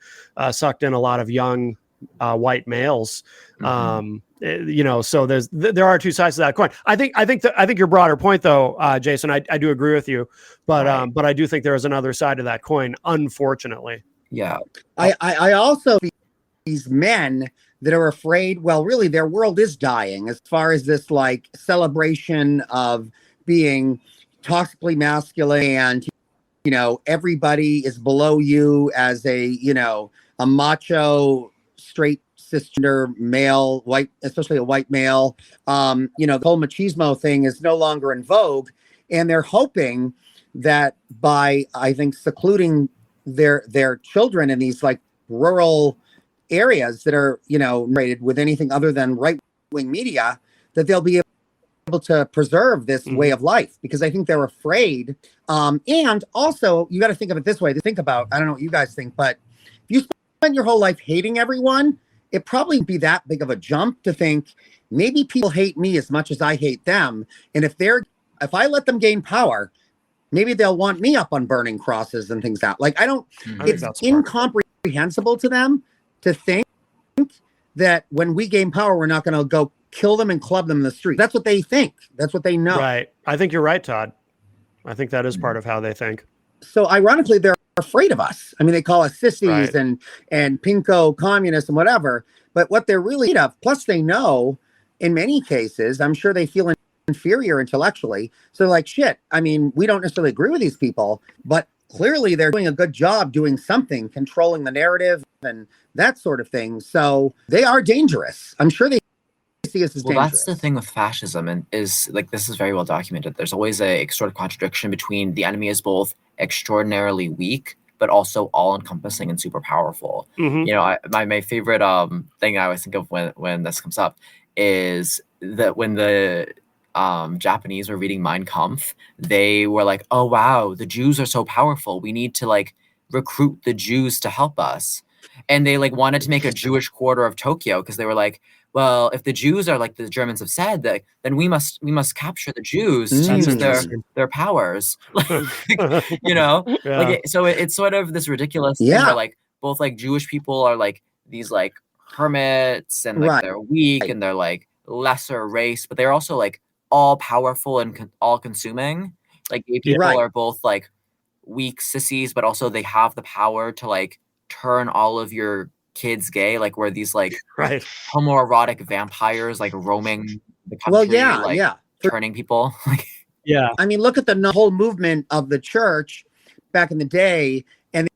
sucked in a lot of young white males. You know, so there are two sides to that coin. I think your broader point, though, Jason, I do agree with you, but Right. but I do think there is another side to that coin, unfortunately. Yeah. I also see these men that are afraid, well, really their world is dying as far as this like celebration of being toxically masculine, and you know, everybody is below you as a, you know, a macho straight cisgender male, white, especially a white male. You know, the whole machismo thing is no longer in vogue, and they're hoping that by, I think, secluding their children in these like rural areas that are, you know, rated with anything other than right-wing media, that they'll be able to preserve this way of life, because I think they're afraid. And also, you got to think of it this way. To think about, I don't know what you guys think, but if you spend your whole life hating everyone, it probably wouldn't be that big of a jump to think maybe people hate me as much as I hate them, and if I let them gain power, maybe they'll want me up on burning crosses and things out. Like, I don't. It's incomprehensible to them to think that when we gain power, we're not going to go kill them and club them in the street. That's what they think. That's what they know. Right. I think you're right, Todd. I think that is part of how they think. So ironically, they're afraid of us. I mean, they call us sissies Right. and pinko communists and whatever. But what they're really afraid of, plus they know in many cases, I'm sure they feel inferior intellectually. So like, shit, I mean, we don't necessarily agree with these people, but clearly they're doing a good job doing something, controlling the narrative and that sort of thing. So they are dangerous. I'm sure they see us as dangerous. That's the thing with fascism, and is like, this is very well documented. There's always a sort of contradiction between the enemy is both extraordinarily weak, but also all-encompassing and super powerful. Mhm. You know, my favorite thing I always think of when this comes up is that when the Japanese were reading Mein Kampf, they were like, oh wow, the Jews are so powerful, we need to like recruit the Jews to help us. And they like wanted to make a Jewish quarter of Tokyo, because they were like, well, if the Jews are like the Germans have said, that then we must capture the Jews to That's use interesting. their powers. You know, Yeah. like it's sort of this ridiculous thing Yeah. where like both like Jewish people are like these like hermits, and like Right. they're weak and they're like lesser race, but they're also like all powerful and all consuming. Like gay people Right. are both like weak sissies, but also they have the power to like turn all of your kids gay, like where these like Right. homoerotic vampires like roaming the country, Well, yeah, like yeah. turning people. Like, Yeah. I mean, look at the whole movement of the church back in the day, and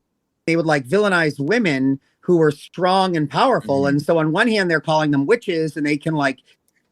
they would like villainize women who were strong and powerful. And so on one hand, they're calling them witches, and they can like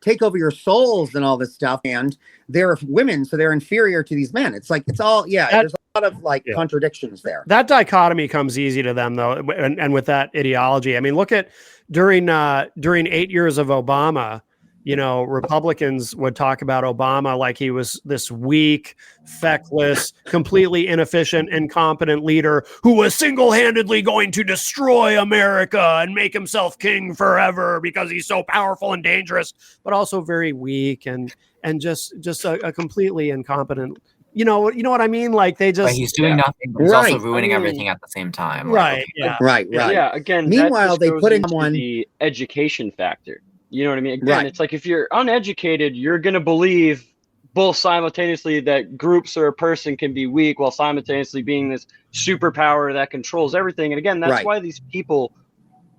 take over your souls and all this stuff. And they're women, so they're inferior to these men. It's like, it's all, yeah, there's a lot of like contradictions there. That dichotomy comes easy to them, though, and with that ideology. I mean, look at during 8 years of Obama, you know, Republicans would talk about Obama like he was this weak, feckless, completely inefficient, incompetent leader who was single-handedly going to destroy America and make himself king forever because he's so powerful and dangerous, but also very weak and just a completely incompetent. You know what I mean? Like they just. but he's doing nothing, but he's Right. also ruining I mean, everything at the same time. Right. Like, Yeah. Right. Yeah, again, Meanwhile, that just they goes put in into someone- the education factor. You know what I mean? Again, Right. it's like if you're uneducated, you're going to believe both simultaneously that groups or a person can be weak while simultaneously being this superpower that controls everything. And again, that's why these people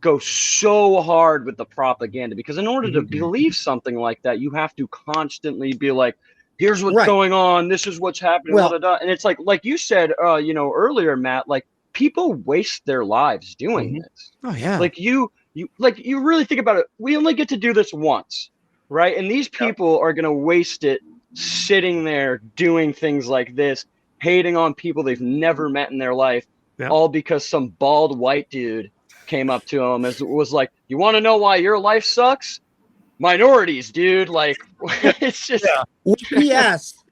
go so hard with the propaganda, because in order to believe something like that, you have to constantly be like, here's what's going on, this is what's happening, and it's like you said earlier, Matt, like people waste their lives doing this. Oh yeah. Like you really think about it, we only get to do this once, right? And these people are going to waste it sitting there doing things like this, hating on people they've never met in their life, all because some bald white dude came up to him and was like, you want to know why your life sucks? Minorities, dude. Like, it's just Yes.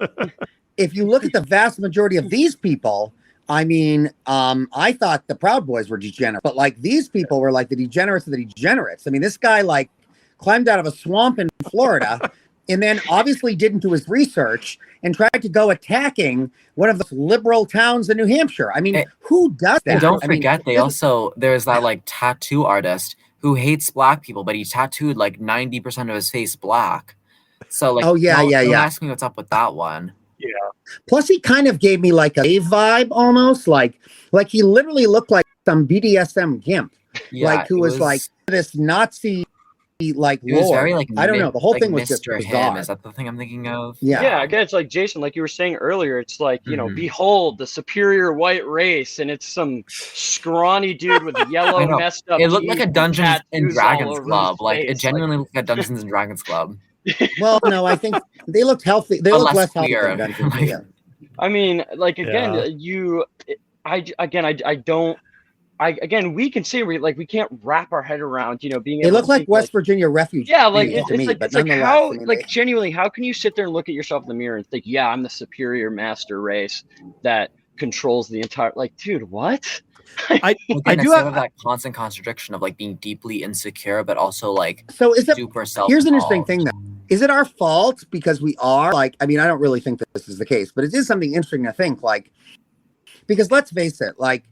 If you look at the vast majority of these people, I mean, I thought the Proud Boys were degenerate, but like these people were like the degenerates of the degenerates. I mean, this guy like climbed out of a swamp in Florida and then obviously didn't do his research and tried to go attacking one of the liberal towns in New Hampshire. I mean, who does that? And don't forget, there's that like tattoo artist who hates black people, but he tattooed like 90% of his face black. So like, don't ask me what's up with that one. Yeah. Plus, he kind of gave me like a vibe almost, like he literally looked like some BDSM gimp, like who was like this Nazi. Like he was very like I don't know. The whole thing was just Mr. bizarre. Him. Is that the thing I'm thinking of? Yeah. Again, it's like Jason, like you were saying earlier. It's like behold the superior white race, and it's some scrawny dude with yellow messed up. It looked like a Dungeons and Dragons club. Like face. it genuinely looked like a Dungeons and Dragons club. Well, no, I think they looked healthy. They look less healthy than Dungeons. Like, yeah. I mean, like again, again, we can say we can't wrap our head around, being. They look like West Virginia refugees. Yeah, like to me, but it's like how, I mean, like genuinely, how can you sit there and look at yourself in the mirror and think, yeah, I'm the superior master race that controls the entire. Like, dude, what? I do have that constant contradiction of like being deeply insecure, but also like super self. Here's an interesting thing, though. Is it our fault because we are like? I mean, I don't really think that this is the case, but it is something interesting to think, like, because let's face it, like.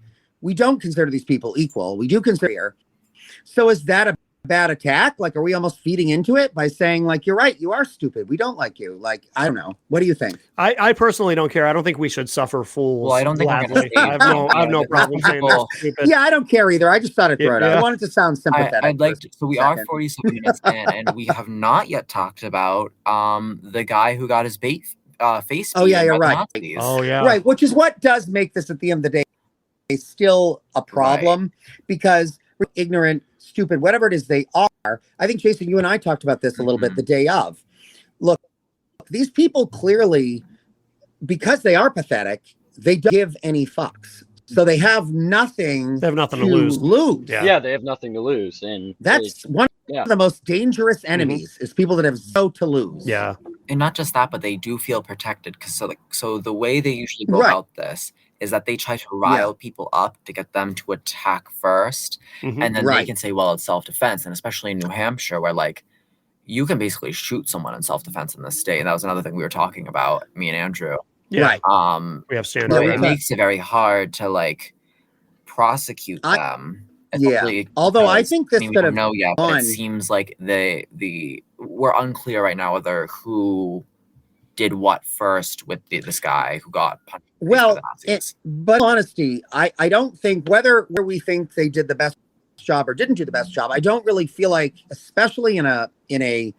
We don't consider these people equal. We do consider. So is that a bad attack? Like, are we almost feeding into it by saying, like, you're right, you are stupid. We don't like you. Like, I don't know. What do you think? I personally don't care. I don't think we should suffer fools. Well, I don't think I have no problem saying that. Stupid. Yeah, I don't care either. I just thought I'd throw it out. I wanted to sound sympathetic. I'd like to, so we are 47 minutes in, and we have not yet talked about the guy who got his face. Oh yeah, you're right. Oh yeah, right. Which is what does make this at the end of the day still a problem, because we're ignorant, stupid, whatever it is they are. I think, Jason, you and I talked about this a little bit the day of. Look, these people clearly, because they are pathetic, they don't give any fucks. So they have nothing. They have nothing to lose. Yeah, they have nothing to lose, and that's one of the most dangerous enemies is people that have so to lose. Yeah, and not just that, but they do feel protected because so the way they usually go about this is that they try to rile people up to get them to attack first, and then they can say, well, it's self-defense. And especially in New Hampshire, where like you can basically shoot someone in self-defense in this state. And that was another thing we were talking about, me and Andrew. Yeah. We have standards. It makes it very hard to like prosecute them. Although I think this could have but it seems like we're unclear right now whether who did what first with this guy who got punched. But honesty, I don't think where we think they did the best job or didn't do the best job. I don't really feel like, especially in a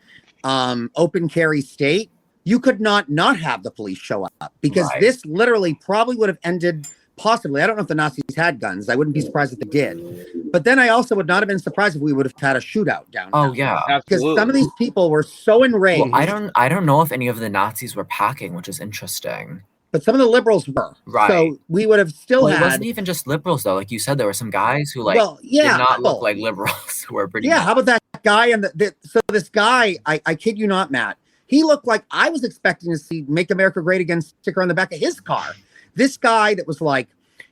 open carry state, you could not have the police show up, because this literally probably would have ended. Possibly, I don't know if the Nazis had guns. I wouldn't be surprised if they did. But then I also would not have been surprised if we would have had a shootout down. Oh yeah, because some of these people were so enraged. Well, I don't know if any of the Nazis were packing, which is interesting. But some of the liberals were. Right. So we would have still had. It wasn't even just liberals though. Like you said, there were some guys who did not look like liberals who were pretty. Yeah. How about that guy? And so this guy, I kid you not, Matt. He looked like I was expecting to see "Make America Great Again" sticker on the back of his car. This guy that was like,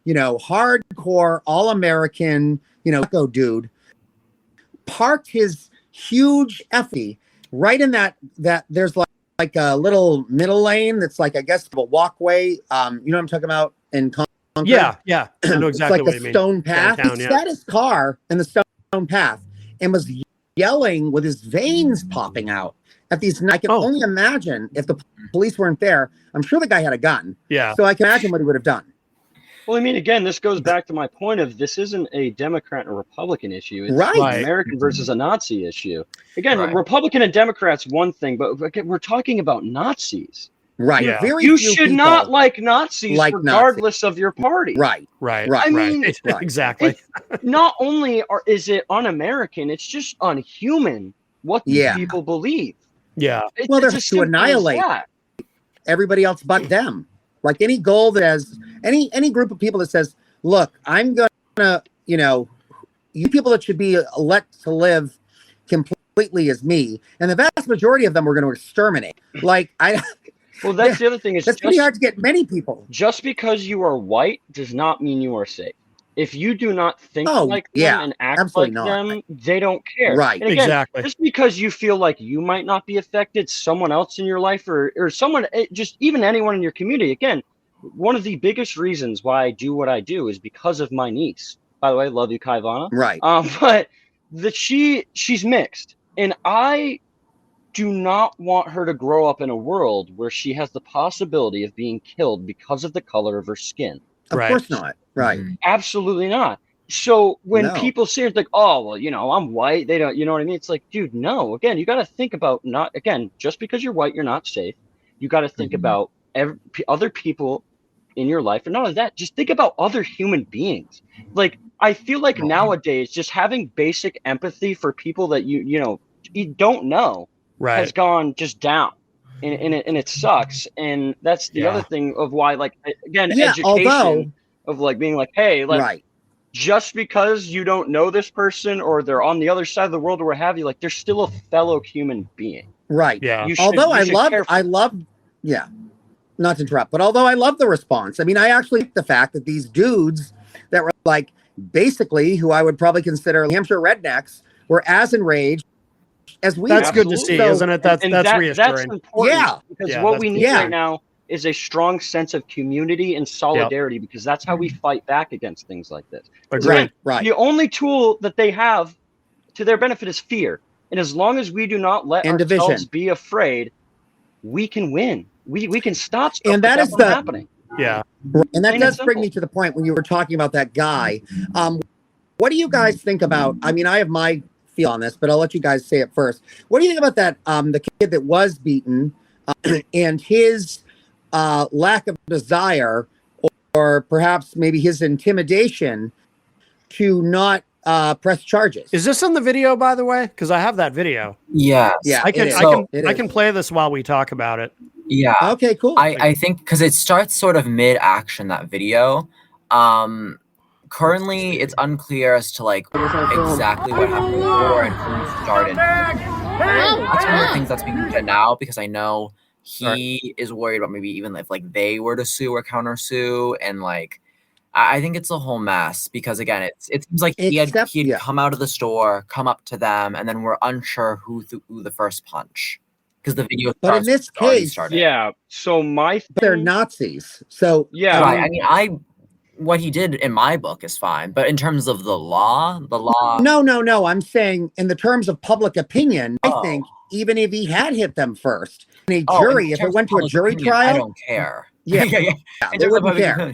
hardcore, all-American, go dude, parked his huge Effie right in that there's like a little middle lane that's like, I guess, a walkway. You know what I'm talking about? In Concord? Yeah. I know exactly it's like what a you mean. stone path. Downtown, He sat his car in the stone path and was yelling with his veins popping out at these. I can only imagine if the police weren't there. I'm sure the guy had a gun. Yeah. So I can imagine what he would have done. Well, I mean, again, this goes back to my point of this isn't a Democrat and Republican issue. It's Right. an American versus a Nazi issue. Again, Right. Republican and Democrats, one thing, but again, we're talking about Nazis. Right. Yeah. Very You few should people not like Nazis like regardless of your party. Right. Right. Right. I mean, Right. Exactly. Not only is it un-American, it's just unhuman what these Yeah. people believe. Yeah. Well, they're It's as to simple as annihilate that. everybody else but them. Like any goal that has any group of people that says, look, I'm gonna, you people that should be let to live completely as me, and the vast majority of them we're going to exterminate. Like Well, that's the other thing is that's pretty hard to get many people. just because you are white does not mean you are safe. If you do not think like them yeah, and act absolutely like not. them, they don't care. Right. And again, Exactly. just because you feel like you might not be affected, someone else in your life or someone, just even anyone in your community, again, one of the biggest reasons why I do what I do is because of my niece. By the way, love you, Kaivana. Right. But she's mixed, and I do not want her to grow up in a world where she has the possibility of being killed because of the color of her skin. Of Right. course not. Right. Absolutely not. So when No. people say it's like, oh, well, I'm white, they don't, you know what I mean? It's like, dude, no. Again, you got to think about just because you're white, you're not safe. You got to think about other people in your life. And not only that, just think about other human beings. Like, I feel like nowadays, just having basic empathy for people that you don't know has Right. gone just down. And it sucks. And that's the other thing of why, like, again, education although of like being like, hey, like, right. just because you don't know this person or they're on the other side of the world or what have you, like, they're still a fellow human being. Right. Yeah. Although I love yeah. not to interrupt, but although I love the response, I mean, I actually like the fact that these dudes that were like basically who I would probably consider New Hampshire rednecks were as enraged as we That's are. good to see, So- isn't it? That's reassuring. That's important. Yeah. Because Yeah, what that's we need good. right now is a strong sense of community and solidarity, because that's how we fight back against things like this. Agreed. Right. The only tool that they have to their benefit is fear. And as long as we do not let And ourselves division. be afraid, we can win. We can stop stuff And that like is from happening. Yeah. And that Plain and does bring simple. me to the point when you were talking about that guy. What do you guys think about? I mean, I have my feel on this, but I'll let you guys say it first. What do you think about that? The kid that was beaten and his lack of desire, or perhaps maybe his intimidation to not press charges. Is this in the video, by the way? Because I have that video. Yes. Yeah, I can it is. It I is. can play this while we talk about it. Yeah. Okay, cool. I think because it starts sort of mid-action, that video. Currently, it's unclear as to like exactly what happened before and who started. That's one of the things that's being looked at now, because I know he is worried about maybe even if like they were to sue or counter sue, and like I think it's a whole mess, because again, it seems like he had come out of the store, come up to them, and then we're unsure who threw the first punch, because the video. But in this case, yeah. So they're Nazis. So yeah, right. I mean, what he did in my book is fine, but in terms of the law. No. I'm saying in the terms of public opinion, I think even if he had hit them first, in a jury, if it went to a jury trial, I don't care. Yeah, they wouldn't care.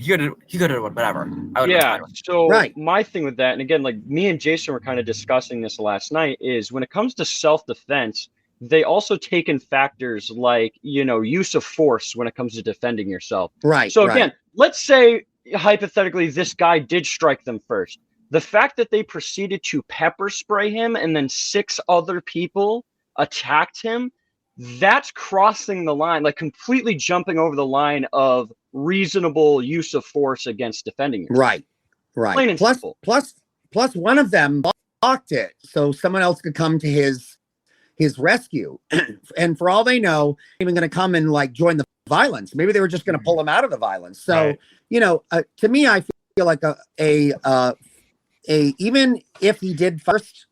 He could have whatever. Yeah. So right. My thing with that, and again, like me and Jason were kind of discussing this last night, is when it comes to self-defense, they also take in factors like, use of force when it comes to defending yourself. Right. So again, let's say hypothetically this guy did strike them first. The fact that they proceeded to pepper spray him and then 6 other people attacked him, that's crossing the line, like completely jumping over the line of reasonable use of force against defending yourself. Right. Plain and simple. Plus one of them blocked it so someone else could come to his rescue. And for all they know, even going to come and like join the violence. Maybe they were just going to pull him out of the violence. So, to me, I feel like even if he did first,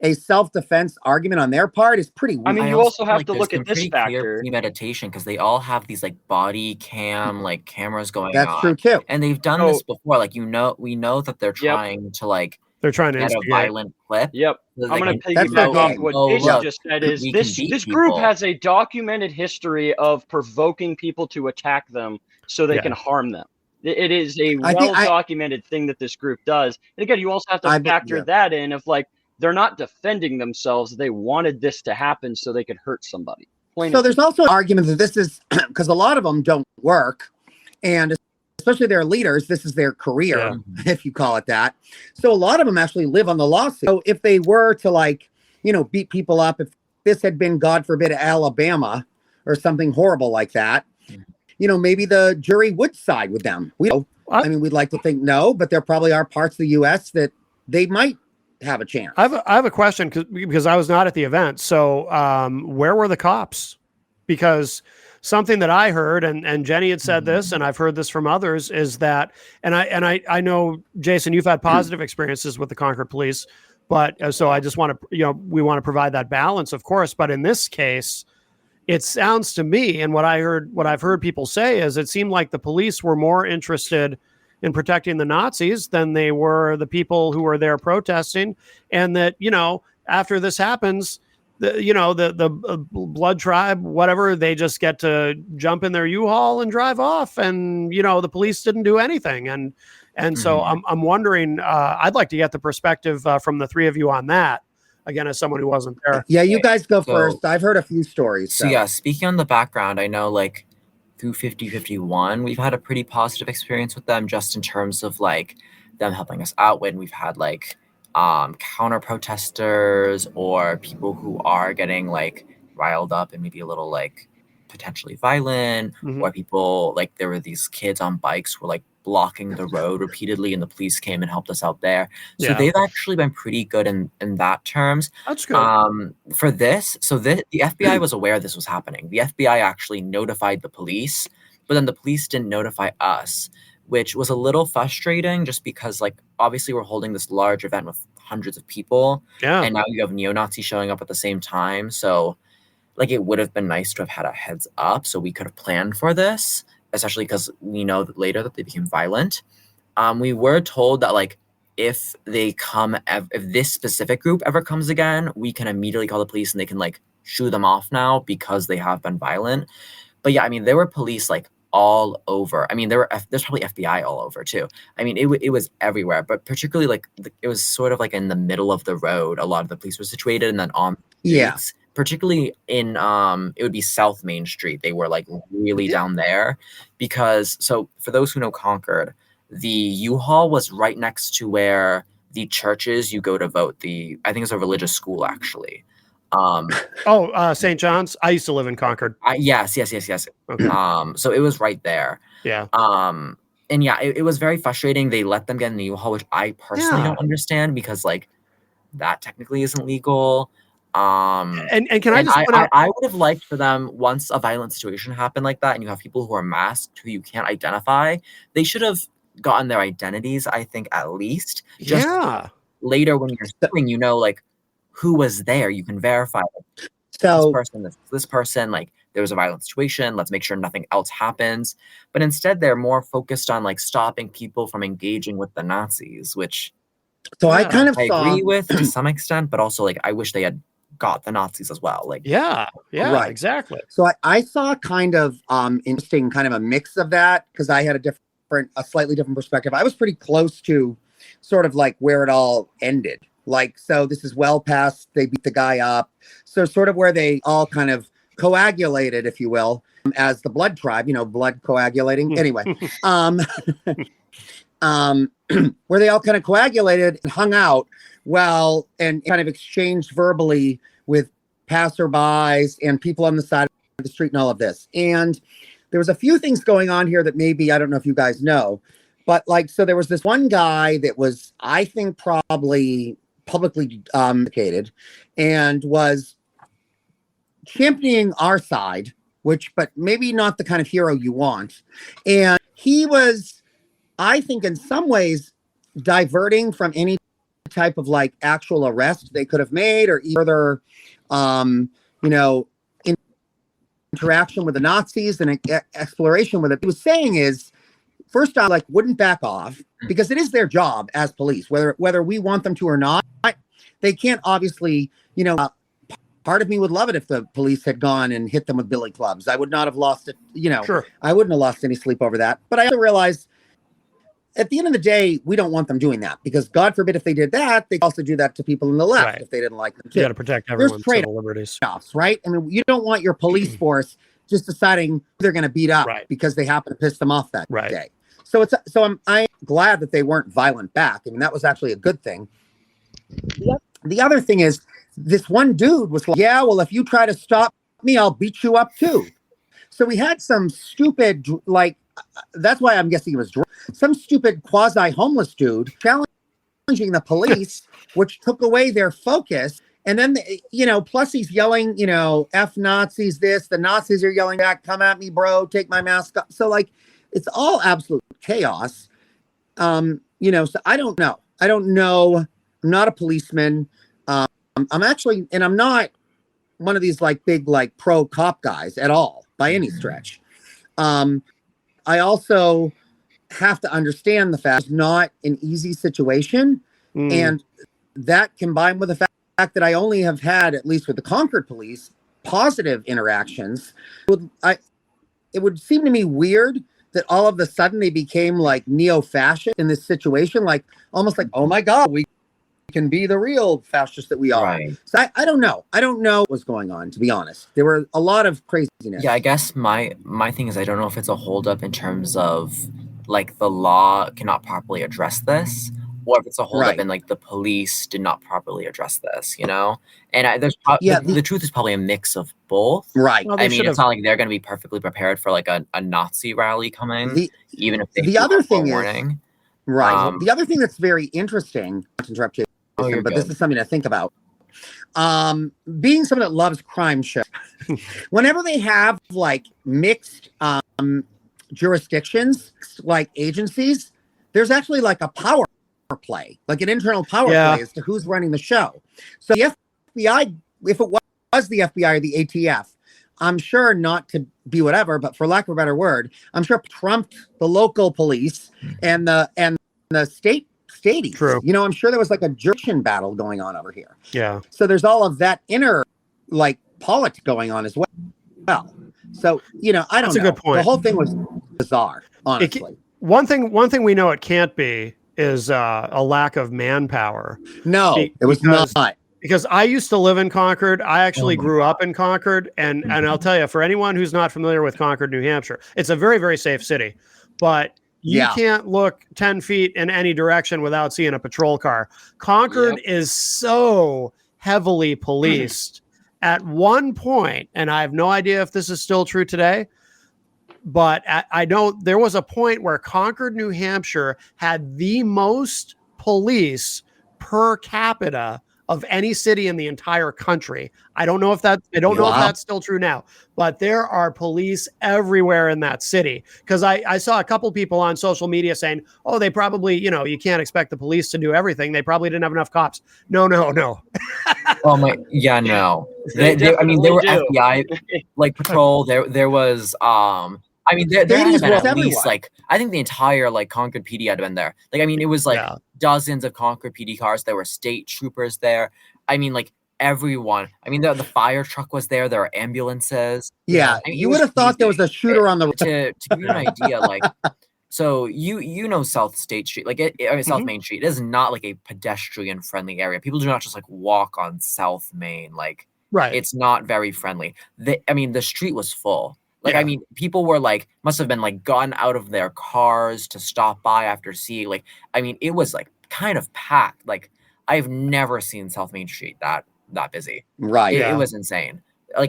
a self-defense argument on their part is pretty weak. I mean, you also have to look at this factor. Premeditation, because they all have these like body cam cameras going on. That's true too. And they've done this before. Like we know that they're trying to like They're trying to get a instigate. violent clip. Yep. So I'm they going can to piggyback off game. what oh, Jason look, just said. Is we can this beat group people. has a documented history of provoking people to attack them so they Yeah. can harm them. It is a I think well-documented thing that this group does. And again, you also have to factor that in of like, they're not defending themselves. They wanted this to happen so they could hurt somebody. So there's also an argument that this is because a lot of them don't work, and especially their leaders, this is their career, if you call it that. So a lot of them actually live on the lawsuit. So if they were to, like, you know, beat people up, if this had been, God forbid, Alabama or something horrible like that, you know, maybe the jury would side with them. I mean, we'd like to think no, but there probably are parts of the U.S. that they might have a chance. I have a question because I was not at the event. So where were the cops? Because something that I heard, and Jenny had said this, and I've heard this from others, is that, and I know, Jason, you've had positive experiences with the Concord police, but so I just want to, you know, we want to provide that balance, of course. But in this case, it sounds to me, and what I've heard people say is it seemed like the police were more interested in protecting the Nazis than they were the people who were there protesting. And that, you know, after this happens, the blood tribe, whatever, they just get to jump in their U-Haul and drive off. And, you know, the police didn't do anything. And so I'm wondering, I'd like to get the perspective from the three of you on that. Again, as someone who wasn't there. Yeah, you guys go first. I've heard a few stories. So yeah, speaking on the background, I know like through 5051, we've had a pretty positive experience with them, just in terms of like them helping us out when we've had like counter protesters or people who are getting like riled up and maybe a little like potentially violent, or people like, there were these kids on bikes who were like blocking the road repeatedly, and the police came and helped us out there. So they've actually been pretty good in that terms. That's good. For this, so the FBI was aware this was happening. The FBI actually notified the police, but then the police didn't notify us, which was a little frustrating, just because like obviously we're holding this large event with hundreds of people, and now you have neo-Nazis showing up at the same time. So like it would have been nice to have had a heads up so we could have planned for this, especially because we know that later that they became violent. We were told that like if they come, if this specific group ever comes again, we can immediately call the police and they can like shoo them off now because they have been violent. But yeah, I mean, there were police like all over. I mean, there's probably FBI all over too. I mean, it was everywhere, but particularly like it was sort of like in the middle of the road. A lot of the police were situated, and then on streets, particularly in it would be South Main Street. They were like really down there, because so for those who know Concord, the U-Haul was right next to where the churches you go to vote. I think it's a religious school actually. St. John's. I used to live in Concord. Yes. Okay. So it was right there. Yeah. And yeah, it was very frustrating. They let them get in the U-Haul, which I personally don't understand, because like that technically isn't legal. And can I just point out, I would have liked for them, once a violent situation happened like that and you have people who are masked who you can't identify, they should have gotten their identities, I think, at least. Just later when you're suing, you know, like who was there, you can verify so this person, like there was a violent situation, let's make sure nothing else happens. But instead they're more focused on like stopping people from engaging with the Nazis, which I kind of agree with to some extent, but also like I wish they had got the Nazis as well. Like right, exactly. So I saw kind of interesting kind of a mix of that, because I had a slightly different perspective. I was pretty close to sort of like where it all ended. Like, so this is well past, they beat the guy up. So sort of where they all kind of coagulated, if you will, as the blood tribe, you know, blood coagulating. Anyway, where they all kind of coagulated and hung out and kind of exchanged verbally with passerbys and people on the side of the street and all of this. And there was a few things going on here that maybe, I don't know if you guys know, but like, so there was this one guy that was, I think, probably publicly indicated and was championing our side, but maybe not the kind of hero you want. And he was, I think, in some ways diverting from any type of like actual arrest they could have made, or further, you know, interaction with the Nazis and exploration with it. What he was saying is, first off, like wouldn't back off because it is their job as police, whether we want them to or not. They can't obviously, part of me would love it if the police had gone and hit them with billy clubs. I would not have lost it, Sure. I wouldn't have lost any sleep over that. But I also realized at the end of the day, we don't want them doing that because God forbid if they did that, they also do that to people in the left Right. if they didn't like them too. You got to protect everyone's civil liberties. Trade-offs, right? I mean, you don't want your police force just deciding who they're going to beat up Right. because they happen to piss them off that Right. day. So I'm glad that they weren't violent back. I mean, that was actually a good thing. The other thing is this one dude was like, yeah, well, if you try to stop me, I'll beat you up too. So we had some stupid, that's why I'm guessing he was drunk. Some stupid quasi-homeless dude challenging the police, which took away their focus. And then, plus he's yelling, F Nazis, the Nazis are yelling back, come at me, bro, take my mask off. So it's all absolute chaos. So I don't know. I'm not a policeman. I'm actually, and I'm not one of these big, pro cop guys at all by any stretch. I also have to understand the fact it's not an easy situation. And that combined with the fact that I only have had, at least with the Concord police, positive interactions, it would seem to me weird that all of a sudden they became neo-fascist in this situation, almost oh my God, we can be the real fascists that we are. Right. So I don't know. I don't know what was going on, to be honest. There were a lot of craziness. Yeah, I guess my thing is I don't know if it's a holdup in terms of the law cannot properly address this, or if it's a holdup Right. in the police did not properly address this, And the truth is probably a mix of both. Right. Well, I mean, it's not like they're going to be perfectly prepared for a Nazi rally coming, even if they the other thing is warning. Right. The other thing that's very interesting, not to interrupt you, but this is something to think about. Being someone that loves crime shows, whenever they have mixed jurisdictions, agencies, there's actually a power play, an internal power play as to who's running the show. So the FBI, if it was the FBI or the ATF, I'm sure, not to be whatever, but for lack of a better word, I'm sure trumped the local police and the state statey. True. I'm sure there was a jurisdiction battle going on over here. Yeah. So there's all of that inner politics going on as well. So I don't know. That's a good point. The whole thing was bizarre, honestly. One thing we know it can't be is a lack of manpower. No, it was not. Because I used to live in Concord. I actually grew up in Concord. And I'll tell you, for anyone who's not familiar with Concord, New Hampshire, it's a very, very safe city. But you can't look 10 feet in any direction without seeing a patrol car. Concord is so heavily policed. At one point, and I have no idea if this is still true today, but I know there was a point where Concord, New Hampshire had the most police per capita of any city in the entire country. I don't know if that's still true now, but there are police everywhere in that city. Because I saw a couple people on social media saying, oh, they probably, you can't expect the police to do everything. They probably didn't have enough cops. No. Oh my, yeah, no. There were FBI patrol. There was there had been at least I think the entire Concord PD had been there. It was dozens of Concord PD cars. There were state troopers there. Everyone. The fire truck was there. There were ambulances. Yeah, you would have thought there was a shooter on the. To give you an idea, so South State Street, South Main Street. It is not a pedestrian friendly area. People do not just walk on South Main. Right. It's not very friendly. The street was full. People were must have been gone out of their cars to stop by after seeing it was kind of packed. I've never seen South Main Street that busy. Right. It was insane.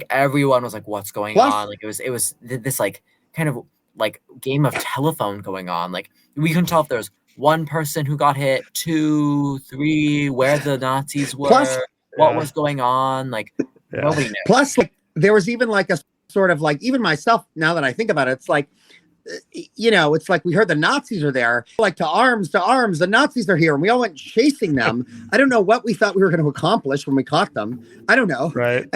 Everyone was what's going on? It was this kind of game of telephone going on. We couldn't tell if there was one person who got hit, 2, 3, where the Nazis were, what was going on. Nobody knew. Plus, there was even a sort of even myself, now that I think about it, it's it's we heard the Nazis are there, to arms, the Nazis are here, and we all went chasing them. I don't know what we thought we were going to accomplish when we caught them. I don't know. Right.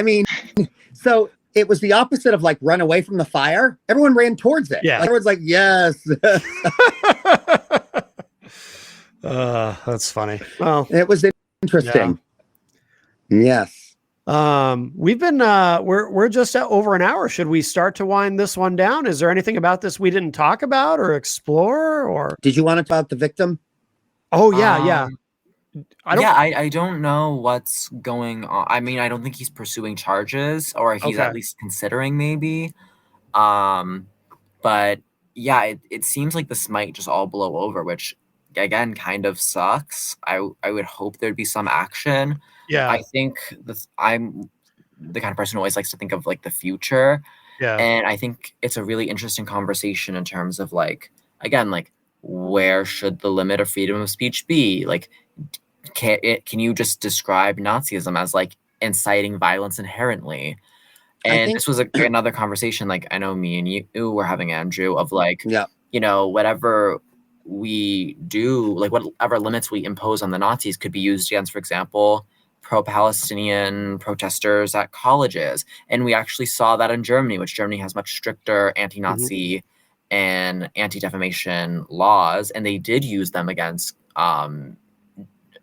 So it was the opposite of like run away from the fire. Everyone ran towards it. Yeah. Like, everyone's like, yes. That's funny. Well, It was interesting. Yes. We've been we're just at over an hour. Should we start to wind this one down? Is there anything about this we didn't talk about or explore? Or Did you want to talk about the victim? oh yeah. I don't know what's going on. I mean, I don't think he's pursuing charges, or he's Okay. at least considering maybe. But yeah, it seems like this might just all blow over, which again kind of sucks. I would hope there'd be some action. Yeah. I think I'm the kind of person who always likes to think of like the future. Yeah. And I think it's a really interesting conversation in terms of like, again, like where should the limit of freedom of speech be? Like, can you just describe Nazism as like inciting violence inherently? And this was another conversation, like I know me and you were having, Andrew, of like, you know, whatever we do, like whatever limits we impose on the Nazis could be used against, for example, pro-Palestinian protesters at colleges. And we actually saw that in Germany, which Germany has much stricter anti-Nazi and anti-defamation laws. And they did use them against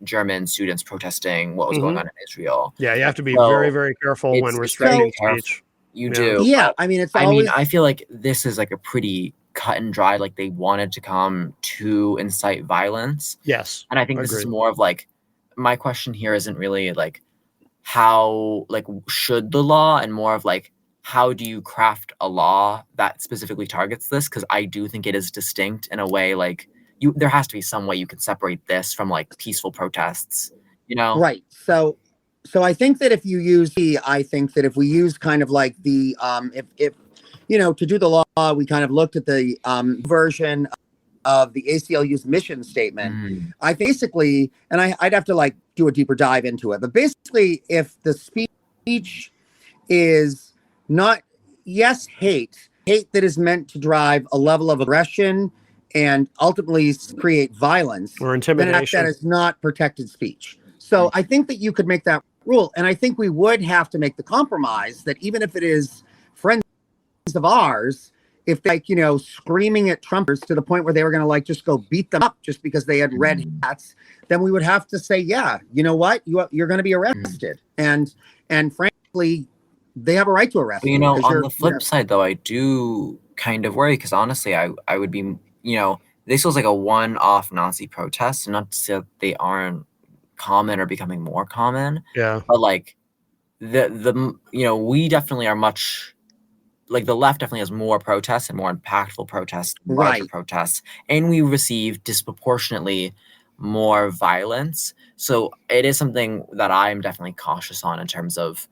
German students protesting what was going on in Israel. Yeah, you have to be very, very careful when restricting speech. You do. Yeah, I mean, I feel like this is like a pretty cut and dry, like they wanted to come to incite violence. Yes. And I think this is more of like, my question here isn't really like how, like, should the law, and more of like, how do you craft a law that specifically targets this? Because I do think it is distinct in a way, like, there has to be some way you can separate this from like peaceful protests, you know? Right. So I think that if we use kind of like the if you know, to do the law, we kind of looked at the version of the ACLU's mission statement. I basically, and I'd have to like do a deeper dive into it, but basically, if the speech is not hate that is meant to drive a level of aggression and ultimately create violence or intimidation, then that is not protected speech. So I think that you could make that rule, and I think we would have to make the compromise that even if it is friends of ours, if they, like, you know, screaming at Trumpers to the point where they were going to like just go beat them up just because they had red hats, then we would have to say, yeah, you know what, you're going to be arrested, and frankly, they have a right to arrest you. Know, on the flip side, though, I do kind of worry because honestly, I would be, you know, this was like a one-off Nazi protest, and not to say that they aren't common or becoming more common. Yeah. But like the you know, we definitely are much like the left definitely has more protests and more impactful protests, larger protests, and we receive disproportionately more violence. So it is something that I'm definitely cautious on in terms of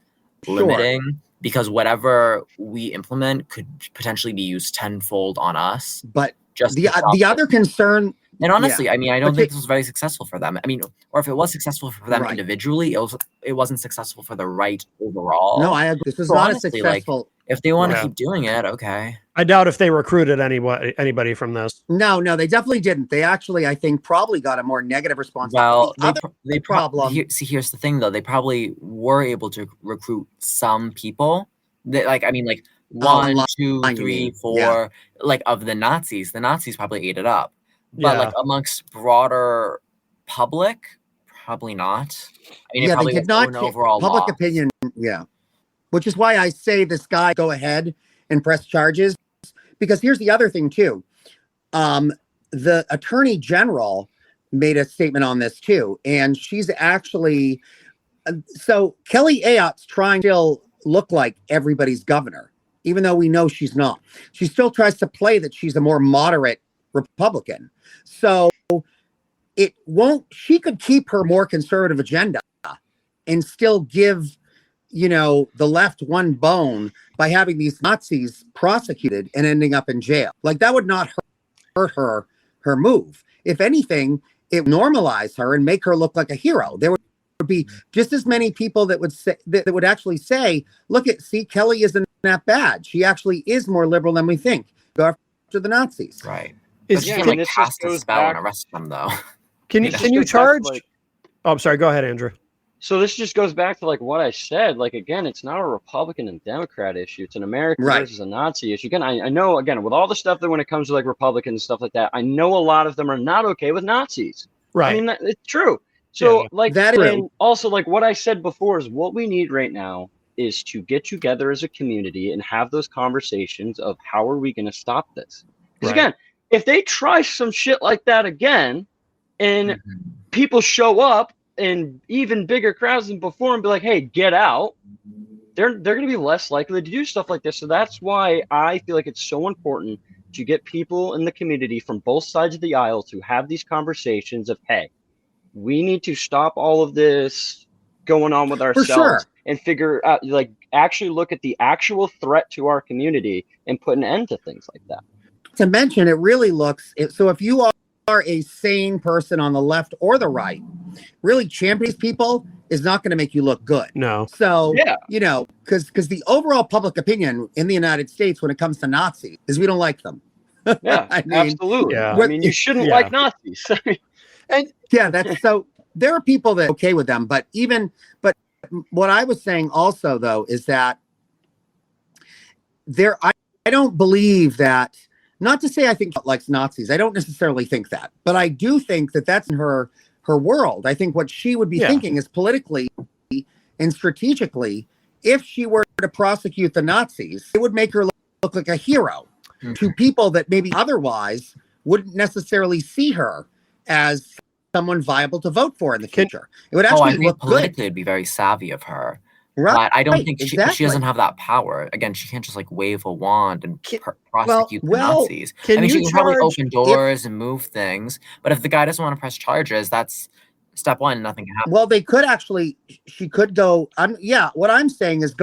limiting, because whatever we implement could potentially be used tenfold on us. But just the other concern, and honestly, I mean, I don't think this was very successful for them. I mean, or if it was successful for them individually, it wasn't successful for the right overall. No, I agree. This was not honestly, a successful. Like, if they want to keep doing it, okay. I doubt if they recruited anybody from this. No, they definitely didn't. They actually, I think, probably got a more negative response. Well, they probably here's the thing, though. They probably were able to recruit some people. That, like, I mean, like 1, 2, 3, 4, like of the Nazis. The Nazis probably ate it up, but like amongst broader public, probably not. I mean, it probably they did not. Overall public loss. Opinion, which is why I say this guy go ahead and press charges. Because here's the other thing too. The Attorney General made a statement on this too, and she's actually so Kelly Ayott's trying to still look like everybody's governor, even though we know she's not. She still tries to play that she's a more moderate Republican. So it won't. She could keep her more conservative agenda and still give, you know, the left one bone by having these Nazis prosecuted and ending up in jail. Like, that would not hurt her move. If anything, it would normalize her and make her look like a hero. There would be just as many people that would say that would actually say, look, see, Kelly isn't that bad. She actually is more liberal than we think. Go after the Nazis. Right. But you can like cast a spell and arrest them, though. Can you charge? Oh, I'm sorry. Go ahead, Andrew. So this just goes back to like what I said. Like again, it's not a Republican and Democrat issue. It's an American versus a Nazi issue. Again, I know again with all the stuff that when it comes to like Republicans and stuff like that, I know a lot of them are not okay with Nazis. Right. I mean, it's true. So like that is and also like what I said before is what we need right now is to get together as a community and have those conversations of how are we going to stop this? Because again, if they try some shit like that again, and people show up in even bigger crowds than before and be like, hey, get out, they're going to be less likely to do stuff like this. So that's why I feel like it's so important to get people in the community from both sides of the aisle to have these conversations of, hey, we need to stop all of this going on with ourselves and figure out, like, actually look at the actual threat to our community and put an end to things like that. To mention, it really looks, so if you are a sane person on the left or the right, really championing people is not going to make you look good. No. So, you know, because the overall public opinion in the United States when it comes to Nazis is we don't like them. Yeah, I mean, absolutely. I mean, you shouldn't like Nazis. And that's so there are people that are okay with them, but what I was saying also though is that I don't believe that, not to say I think she likes Nazis. I don't necessarily think that, but I do think that that's in her world. I think what she would be thinking is politically and strategically, if she were to prosecute the Nazis, it would make her look like a hero to people that maybe otherwise wouldn't necessarily see her as someone viable to vote for in the future. It would actually look politically good. it'd be very savvy of her. Right. But I don't think she doesn't have that power. Again, she can't just like wave a wand and prosecute the Nazis. I mean, she can probably open doors and move things, but if the guy doesn't want to press charges, that's step one, nothing can happen. Well, she could go, what I'm saying is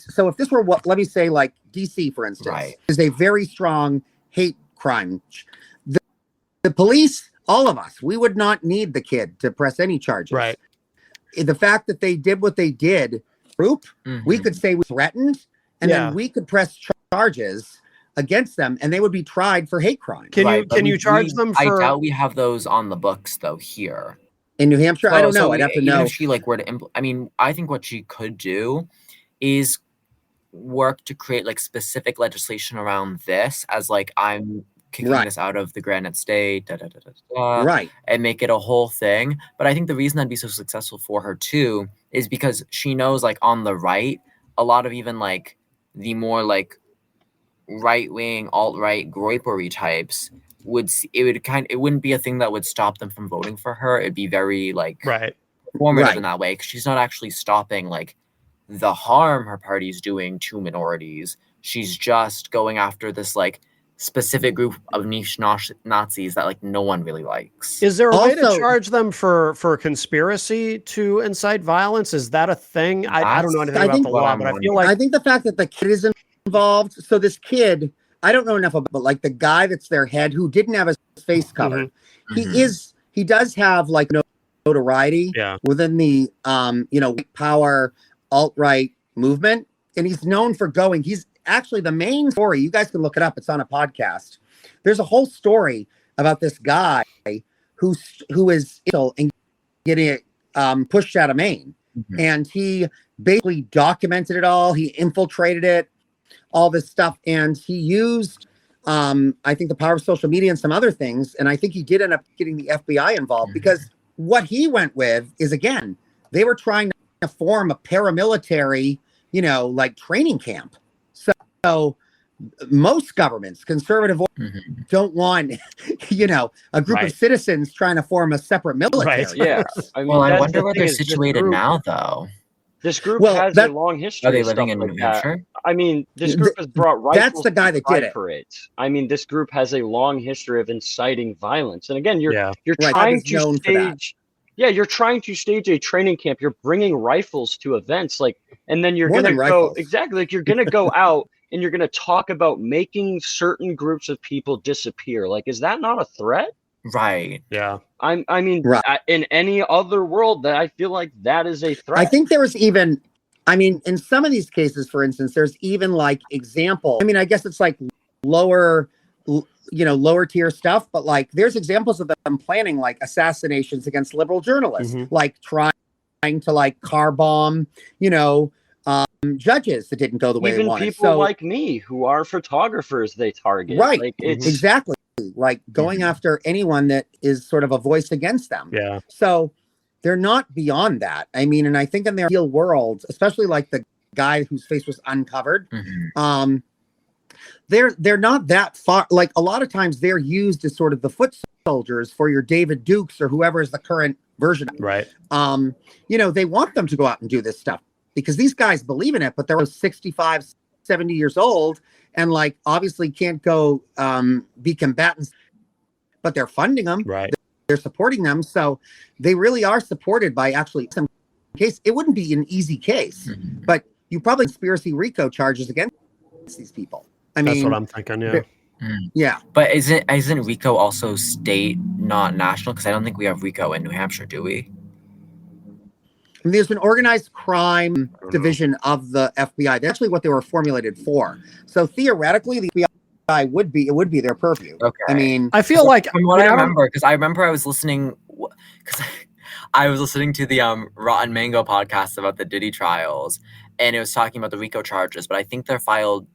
so if this were let me say like DC, for instance, is a very strong hate crime. The police, all of us, we would not need the kid to press any charges. Right. The fact that they did what they did, we could say we threatened, and then we could press charges against them, and they would be tried for hate crime. Can you charge them for? I doubt we have those on the books though here in New Hampshire. I don't know. I'd have to know if she like were to I mean, I think what she could do is work to create like specific legislation around this, as like I'm kicking this out of the Granite State, and make it a whole thing. But I think the reason that'd be so successful for her too is because she knows like on the right, a lot of even like the more like right-wing, alt-right groipery types it wouldn't be a thing that would stop them from voting for her. It'd be very like performative in that way, because she's not actually stopping like the harm her party's doing to minorities. She's just going after this like specific group of niche Nazis that like no one really likes. Is there a way to charge them for conspiracy to incite violence? Is that a thing? I don't know anything about the law, but I feel like I think the fact that the kid is involved. So this kid, I don't know enough about, but like the guy that's their head who didn't have his face covered, he does have like notoriety within the power alt-right movement, and he's known for he's actually the main story. You guys can look it up. It's on a podcast. There's a whole story about this guy who is ill and getting pushed out of Maine. And he basically documented it all. He infiltrated it, all this stuff. And he used, I think, the power of social media and some other things. And I think he did end up getting the FBI involved, because what he went with is, again, they were trying to form a paramilitary, like training camp. So most governments, conservative, don't want, a group of citizens trying to form a separate military. Yeah. I mean, I wonder where they're situated now, though. This group has a long history. Are they living in New Hampshire? I mean, this group has brought rifles. That's the guy that did it. For it. I mean, this group has a long history of inciting violence. And again, you're trying to stage. Yeah, you're trying to stage a training camp. You're bringing rifles to events, and then you're going to go you're going to go out and you're going to talk about making certain groups of people disappear. Like, is that not a threat? Right. Yeah. I mean, in any other world, that I feel like that is a threat. I think there was even, in some of these cases, for instance, there's even like example. I guess it's like lower tier stuff, but like there's examples of them planning like assassinations against liberal journalists, like trying to like car bomb, judges that didn't go the way they Even wanted. people So, like me who are photographers, they target. right, Like it's exactly, like going after anyone that is sort of a voice against them. Yeah. So they're not beyond that. I mean, and I think in their real world, especially like the guy whose face was uncovered, they're not that far. Like a lot of times they're used as sort of the foot soldiers for your David Dukes or whoever is the current version. Right. They want them to go out and do this stuff because these guys believe in it, but they're 65, 70 years old and like obviously can't go be combatants, but they're funding them. Right. They're supporting them. So they really are supported by actually some case. It wouldn't be an easy case, but you probably conspiracy RICO charges against these people. I mean, that's what I'm thinking. Yeah. Yeah. But isn't RICO also state, not national? Because I don't think we have RICO in New Hampshire, do we? And there's an organized crime division of the FBI. That's actually what they were formulated for. So theoretically, the FBI would be their purview. Okay. I mean, I feel like from what I remember, because I was listening, because I was listening to the Rotten Mango podcast about the Diddy trials, and it was talking about the RICO charges, but I think they're filed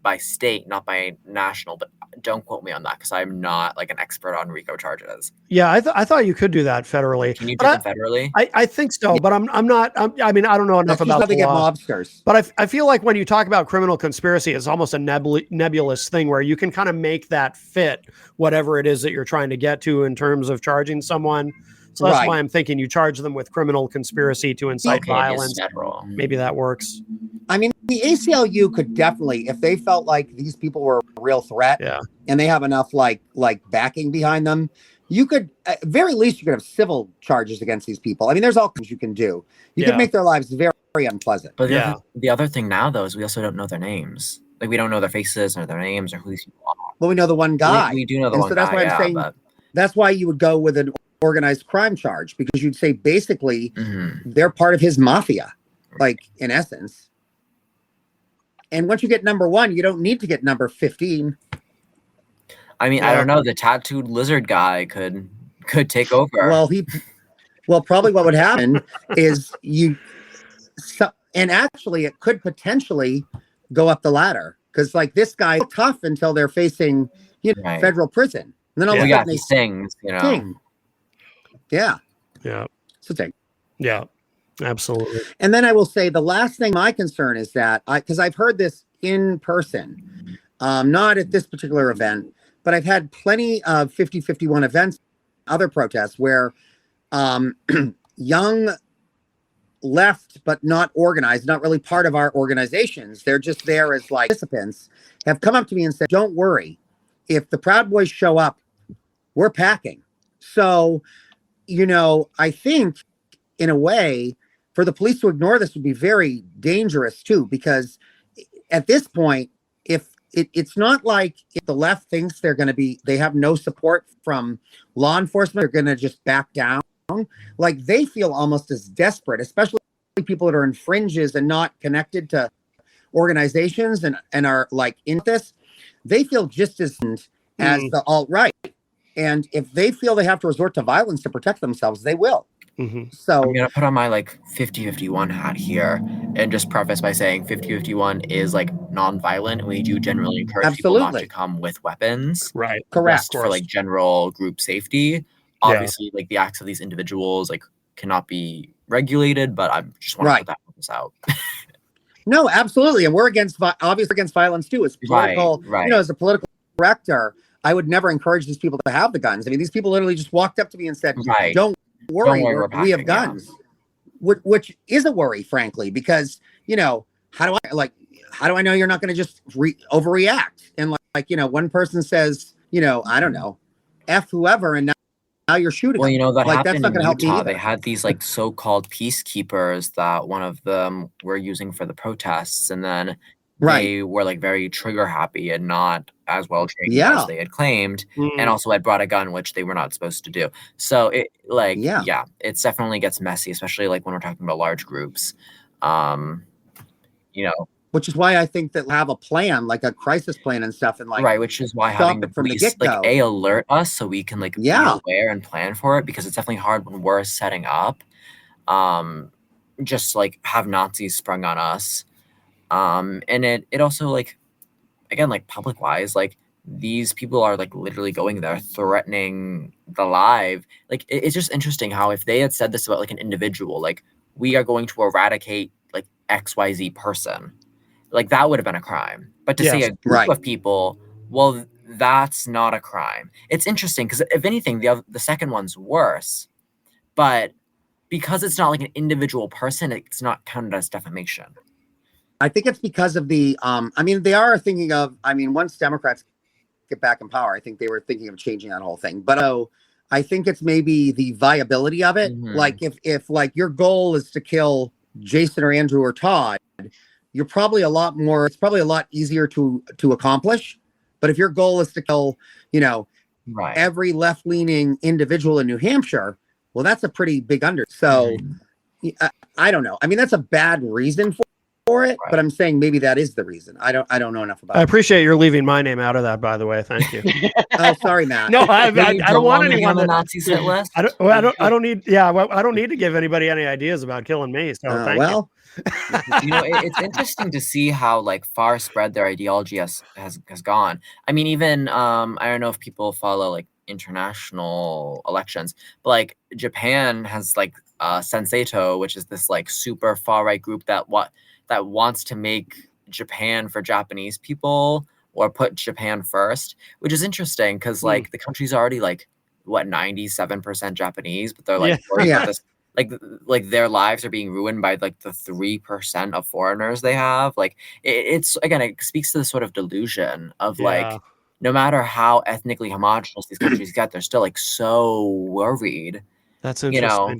by state, not by national. But don't quote me on that because I'm not like an expert on RICO charges. Yeah, I thought you could do that federally. Can you do them federally? I think so, but I'm not. I mean, I don't know enough about how they the get law. mobsters. But I feel like when you talk about criminal conspiracy, it's almost a nebulous thing where you can kind of make that fit whatever it is that you're trying to get to in terms of charging someone. So that's why I'm thinking you charge them with criminal conspiracy to incite violence. Maybe that works. I mean, the ACLU could definitely, if they felt like these people were a real threat, and they have enough like backing behind them, you could, at very least, you could have civil charges against these people. I mean, there's all things you can do. You could make their lives very, very unpleasant. But the other thing now, though, is we also don't know their names. Like, we don't know their faces or their names or who these people are. Well, we know the one guy. We do know the one guy. So that's why I'm saying that's why you would go with an organized crime charge, because you'd say basically they're part of his mafia, like in essence. And once you get number 1, you don't need to get number 15. I mean, I don't know. The tattooed lizard guy could take over. Well, probably what would happen is and actually it could potentially go up the ladder because like this guy's tough until they're facing federal prison. And then all of a sudden they sting, Yeah. So yeah, absolutely. And then I will say the last thing, my concern is that because I've heard this in person, not at this particular event, but I've had plenty of 50-51 events, other protests where young left, but not organized, not really part of our organizations. They're just there as like participants, have come up to me and said, don't worry. If the Proud Boys show up, we're packing. So, I think in a way for the police to ignore this would be very dangerous too, because at this point, if it's not like if the left thinks they have no support from law enforcement, they're going to just back down. Like they feel almost as desperate, especially people that are in fringes and not connected to organizations and are like in this, they feel just as the alt-right. And if they feel they have to resort to violence to protect themselves, they will. So I'm gonna put on my like 50-51 hat here and just preface by saying 50-51 is like non-violent. We do generally encourage people not to come with weapons. Right. Correct. For like general group safety. Obviously, like the acts of these individuals like cannot be regulated, but I just want to put that purpose out. No, absolutely. And we're obviously against violence too. As political, as a political director, I would never encourage these people to have the guns. I mean, these people literally just walked up to me and said, don't worry, we have guns, which is a worry, frankly, because, how do I know you're not going to just overreact? And one person says, I don't know, F whoever, and now you're shooting. Well, that happened that's not going to help Utah. They had these like so-called peacekeepers that one of them were using for the protests, and then they were like very trigger happy and not as well trained as they had claimed, and also had brought a gun, which they were not supposed to do. So it it definitely gets messy, especially like when we're talking about large groups. Which is why I think that we'll have a plan, like a crisis plan and stuff, and which is why having the police alert us so we can be aware and plan for it, because it's definitely hard when we're setting up. just like have Nazis sprung on us. And it also like, again, like public wise, like these people are like literally going there threatening the life. Like it's just interesting how if they had said this about like an individual, like we are going to eradicate like XYZ person, like that would have been a crime. But to say Yes. a group of people, well, that's not a crime. It's interesting because if anything, the second one's worse, but because it's not like an individual person, it's not counted as defamation. I think it's because of the, I mean, they are thinking of, I mean, once Democrats get back in power, I think they were thinking of changing that whole thing. But I think it's maybe the viability of it. Like if like your goal is to kill Jason or Andrew or Todd, you're probably it's probably a lot easier to accomplish. But if your goal is to kill, you know, every left-leaning individual in New Hampshire, well, that's a pretty big So I don't know. I mean, that's a bad reason for it, but I'm saying maybe that is the reason. I don't know enough about it. I appreciate you're leaving my name out of that, by the way. Thank you. Oh, sorry, Matt. No, I don't want anyone on the Nazis hit list. I don't need. Yeah, well, I don't need to give anybody any ideas about killing me. So thank you. You know, it's interesting to see how like far spread their ideology has gone. I mean, even I don't know if people follow like international elections, but like Japan has like Sensato, which is this like super far right group that wants to make Japan for Japanese people or put Japan first, which is interesting because like the country's already like what 97% Japanese, but they're like worried about this. Like their lives are being ruined by like the 3% of foreigners they have. Like it's again, it speaks to the sort of delusion of like no matter how ethnically homogenous these countries get, they're still like so worried. That's interesting. You know,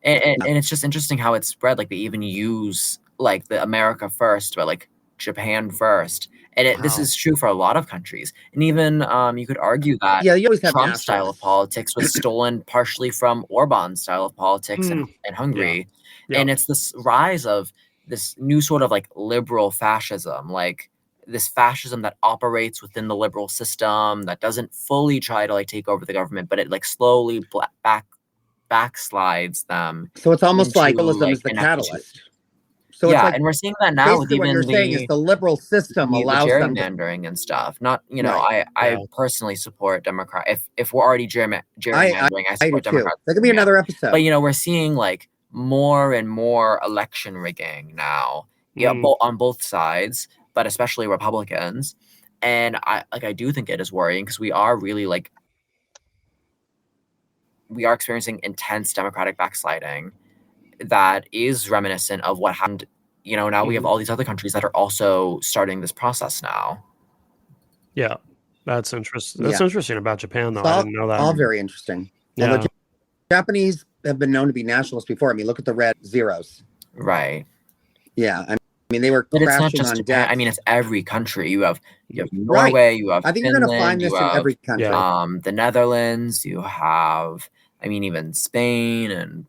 and it's just interesting how it's spread. Like they even use like the America first, but like Japan first. And this is true for a lot of countries. And even you could argue that you always have Trump's style of politics was stolen partially from Orban's style of politics in Hungary. And it's this rise of this new sort of like liberal fascism, like this fascism that operates within the liberal system, that doesn't fully try to like take over the government, but it like slowly backslides them. So it's almost like liberalism is the catalyst. So yeah, it's like, and we're seeing that now with even what you're saying is the liberal system allows them gerrymandering and stuff. Not, you know, I personally support Democrat. If we're already gerrymandering, I support Democrats. That could be another episode. But you know, we're seeing like more and more election rigging now. Yeah, on both sides, but especially Republicans. And I do think it is worrying because we are really like we are experiencing intense Democratic backsliding that is reminiscent of what happened. You know, now we have all these other countries that are also starting this process now. Yeah, that's interesting. That's interesting about Japan, though. I didn't know that. All very interesting. Yeah. Although Japanese have been known to be nationalists before. I mean, look at the red zeros. Right. Yeah. I mean, they were but crashing it's not just on Japan. deck. I mean, it's every country. You have Norway. You have I think Finland, you're going to find this in every country. The Netherlands. You have, I mean, even Spain and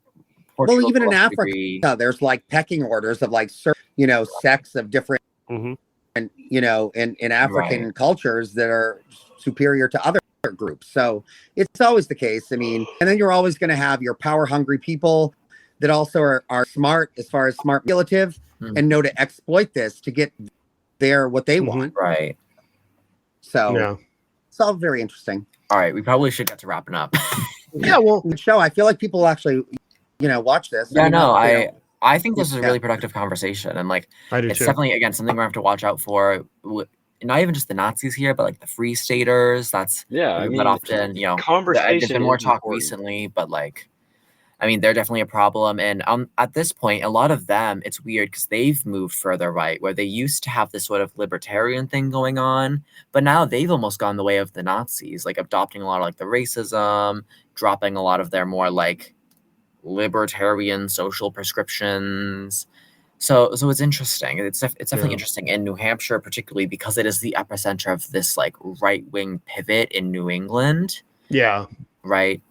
Portugal. Well, even in Africa, there's like pecking orders of like certain, you know, sects of different, and you know, in African cultures that are superior to other groups. So it's always the case. I mean, and then you're always going to have your power hungry people that also are smart as far as smart manipulative and know to exploit this to get what they want. Right. So it's all very interesting. All right, we probably should get to wrapping up. Yeah, well, the show. I feel like people actually, you know, watch this. Yeah, I think this is a really productive conversation, and like it's definitely again something we're gonna have to watch out for. Not even just the Nazis here, but like the Free Staters. That's I mean, that often, you know, conversation. There's been more talk recently, but like, I mean, they're definitely a problem. And at this point, a lot of them, it's weird because they've moved further right, where they used to have this sort of libertarian thing going on, but now they've almost gone the way of the Nazis, like adopting a lot of like the racism, dropping a lot of their more like libertarian social prescriptions. So it's interesting. It's definitely interesting in New Hampshire, particularly because it is the epicenter of this like right-wing pivot in New England. Yeah. Right.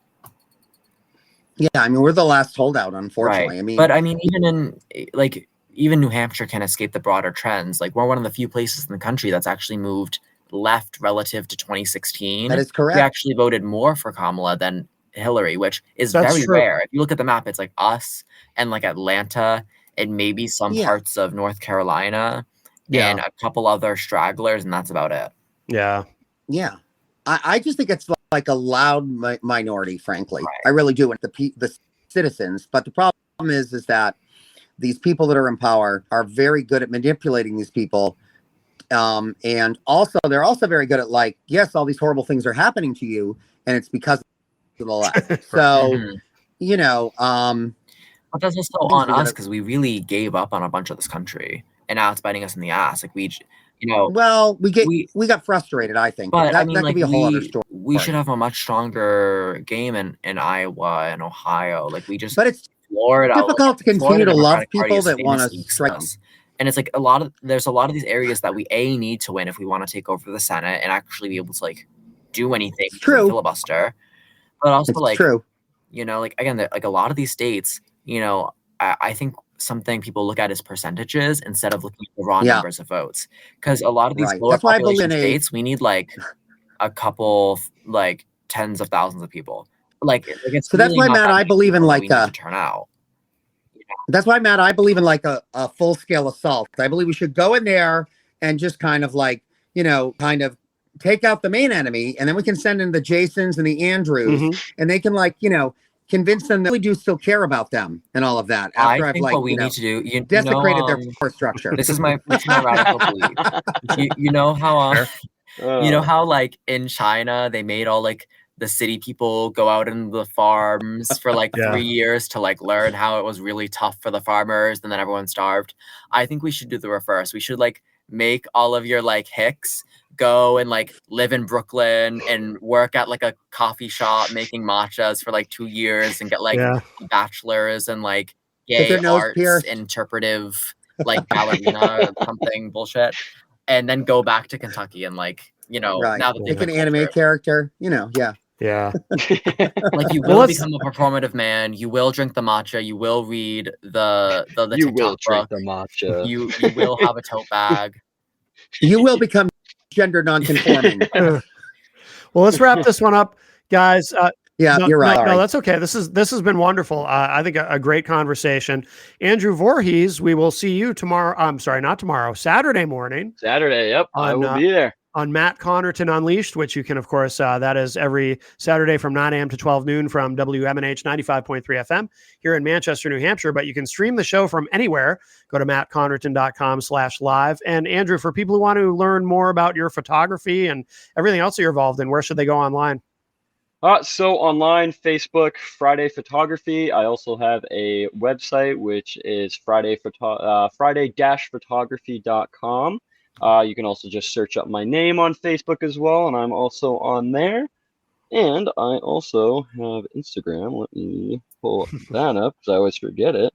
Yeah, I mean, we're the last holdout, unfortunately. Right. But I mean, even New Hampshire can escape the broader trends. Like we're one of the few places in the country that's actually moved left relative to 2016. That is correct. We actually voted more for Kamala than Hillary, which is That's very true. rare. If you look at the map, it's like us and like Atlanta and maybe some Yeah. parts of North Carolina Yeah. and a couple other stragglers, and that's about it. Yeah. Yeah. I just think it's like a loud minority, frankly. Right. I really do. The citizens. But the problem is that these people that are in power are very good at manipulating these people. And also, they're also very good at like, yes, all these horrible things are happening to you, and it's because of the left. So, Mhm. you know, But that's also things on we us gotta- because we really gave up on a bunch of this country, and now it's biting us in the ass. Like you know, well, we got frustrated, I think. but I mean, that like could be a whole other story. we should have a much stronger game in Iowa and Ohio. Like we just But it's Florida, difficult to continue to love Democratic Party people is that want to famously strike. us. And it's like there's a lot of these areas that we need to win if we want to take over the Senate and actually be able to like do anything It's true. filibuster. But also It's like true. you know, like again, like a lot of these states, you know, I think something people look at is percentages instead of looking at the raw Yeah. numbers of votes. Because a lot of these Right. lower That's why I believe population in states, we need like a couple, like tens of thousands of people. Like it's So that's really why, not Matt, that I many believe in people that like we need to turn out. that's why, Matt, I believe in like a full scale assault. I believe we should go in there and just kind of like, you know, kind of take out the main enemy, and then we can send in the Jasons and the Andrews, Mhm. and they can like, you know, convince them that we do still care about them and all of that. After I I've think like, what we you know, need to do, desecrated their power structure. this is my radical belief. You know how you know how like in China they made all like the city people go out in the farms for like Yeah. 3 years to like learn how it was really tough for the farmers, and then everyone starved. I think we should do the reverse. We should like make all of your like hicks go and like live in Brooklyn and work at like a coffee shop making matchas for like 2 years and get like Yeah. a bachelor's in like Get their gay nose arts, pierced. interpretive like ballerina or something bullshit, and then go back to Kentucky and like, you know, Right. now that Like they've an anime character, you know, yeah. Yeah. like you Well, will let's- become a performative man, you will drink the matcha, you will read the You TikTok will drink book, the matcha. you will have a tote bag. You will become gender nonconforming. Well, let's wrap this one up, guys. Yeah, No, you're right. No, Sorry. that's okay. This has been wonderful. I think a great conversation. Andrew Voorhees, we will see you tomorrow. I'm sorry, not tomorrow. Saturday morning Saturday, yep, I will be there. on Matt Connerton Unleashed, which you can, of course, that is every Saturday from 9 a.m. to 12 noon from WMNH 95.3 FM here in Manchester, New Hampshire. But you can stream the show from anywhere. Go to mattconnerton.com/live. And Andrew, for people who want to learn more about your photography and everything else that you're involved in, where should they go online? So online, Facebook, Friday Photography. I also have a website, which is friday-photography.com. You can also just search up my name on Facebook as well, and I'm also on there. And I also have Instagram. Let me pull that up because I always forget it.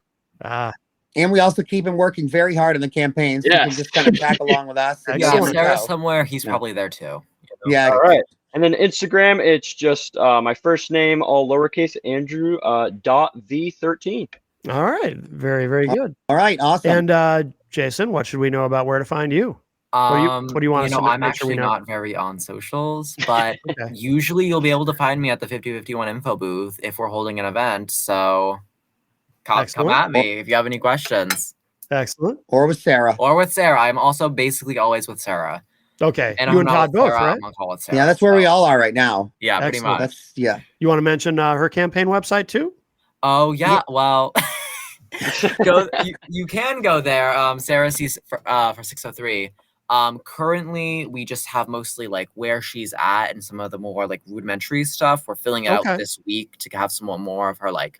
And we also keep him working very hard in the campaigns. So you can Yes. just kind of tack along with us. And Yeah, give Excellent. him a Sarah's go. somewhere, he's probably there too. You know? Yeah. All right. And then Instagram, it's just my first name, all lowercase, Andrew .v13. All right. Very, very good. All right. Awesome. And Jason, what should we know about where to find you? What do you want us to I'm make sure we actually know? not very on socials, but Okay. usually you'll be able to find me at the 5051 info booth if we're holding an event. So come Excellent. at me if you have any questions. Excellent. Or with Sarah. Or with Sarah. I'm also basically always with Sarah. Okay. And You I'm and not Todd with both, Sarah, right? I'm on call with Sarah. Yeah, that's where we so- all are right now. Yeah, pretty Excellent. much. That's yeah. You want to mention her campaign website too? Oh yeah, well, you can go there. Sarah sees for 603. Currently we just have mostly like where she's at and some of the more like rudimentary stuff. We're filling it Okay. out this week to have some more of her like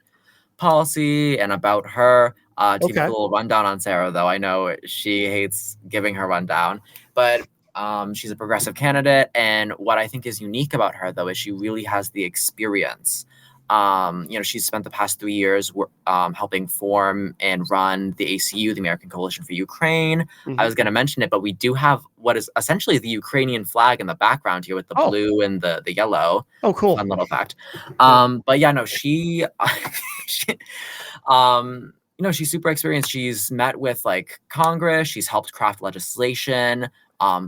policy and about her. To give you a Okay. little rundown on Sarah, though, I know she hates giving her rundown, but she's a progressive candidate, and what I think is unique about her, though, is she really has the experience. She's spent the past 3 years helping form and run the ACU, the American Coalition for Ukraine. Mhm. I was going to mention it, but we do have what is essentially the Ukrainian flag in the background here with the Oh. blue and the yellow. Oh, cool. Fun little fact. But yeah, no, she's super experienced. She's met with like Congress. She's helped craft legislation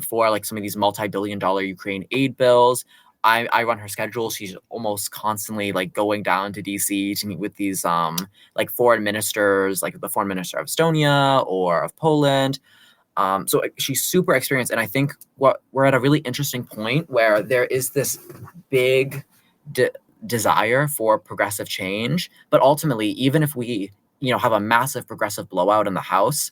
for like some of these multi-billion-dollar Ukraine aid bills. I run her schedule. She's almost constantly like going down to DC to meet with these like foreign ministers, like the foreign minister of Estonia or of Poland. So she's super experienced, and I think we're at a really interesting point where there is this big desire for progressive change, but ultimately, even if we have a massive progressive blowout in the House,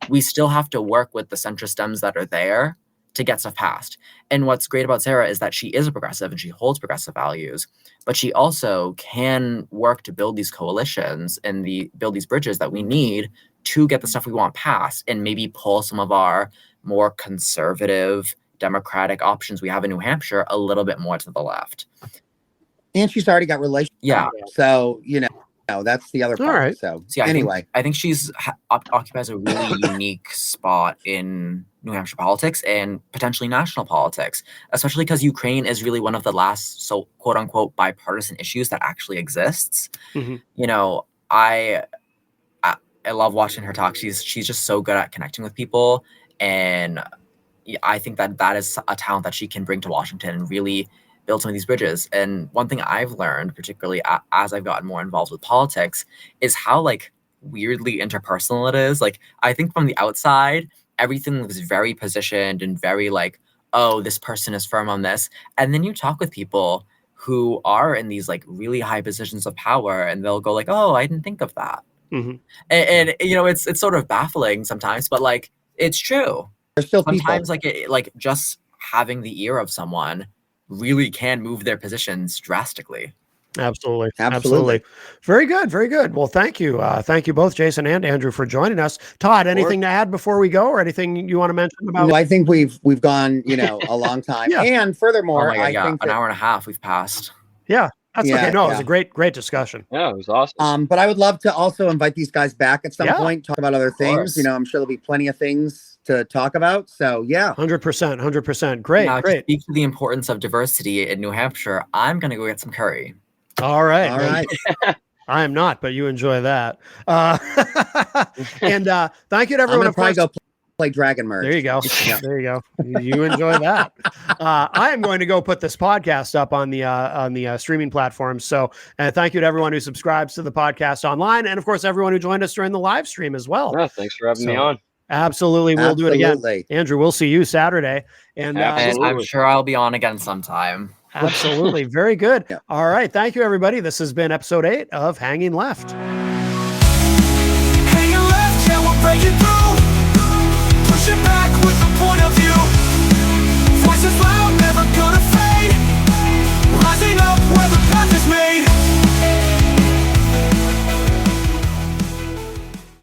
we still have to work with the centrist Dems that are there to get stuff passed. And what's great about Sarah is that she is a progressive and she holds progressive values, but she also can work to build these coalitions and build these bridges that we need to get the stuff we want passed, and maybe pull some of our more conservative Democratic options we have in New Hampshire a little bit more to the left. And she's already got relations. Yeah. So, that's the other part. All right. So yeah, anyway, I think she's occupies a really unique spot in New Hampshire politics and potentially national politics, especially because Ukraine is really one of the last, so quote unquote, bipartisan issues that actually exists. Mm-hmm. I love watching her talk. She's just so good at connecting with people, and I think that is a talent that she can bring to Washington and really build some of these bridges. And one thing I've learned, particularly as I've gotten more involved with politics, is how like weirdly interpersonal it is. Like, I think from the outside, everything looks very positioned and very like, oh, this person is firm on this. And then you talk with people who are in these like really high positions of power, and they'll go like, oh, I didn't think of that. Mm-hmm. And it's sort of baffling sometimes, but like, it's true. there's still Sometimes people. like just having the ear of someone really can move their positions drastically. Absolutely. Very good. Very good. Well, thank you. Thank you both, Jason and Andrew, for joining us. Todd, anything to add before we go, or anything you want to mention about? No, I think we've gone, a long time. Yeah. And furthermore, Oh my God, I think an hour and a half we've passed. Yeah, that's okay. No, it was yeah. a great discussion. Yeah, it was awesome. But I would love to also invite these guys back at some point, talk about other things. course. I'm sure there'll be plenty of things to talk about. So yeah. 100%. Great. Now, to speak to the importance of diversity in New Hampshire, I'm going to go get some curry. All right. All right. I am not, but you enjoy that. And thank you to I'm everyone. gonna probably go play Dragon Merge. There you go. Yeah. There you go. You enjoy that. I am going to go put this podcast up on the streaming platforms. So thank you to everyone who subscribes to the podcast online, and of course everyone who joined us during the live stream as well. Yeah, thanks for having me on. Absolutely, we'll do it again. Andrew, we'll see you Saturday, and I'm sure I'll be on again sometime. Absolutely, very good. Yeah. All right, thank you everybody. This has been episode 8 of Hanging Left. Hanging left, yeah, we're breaking through.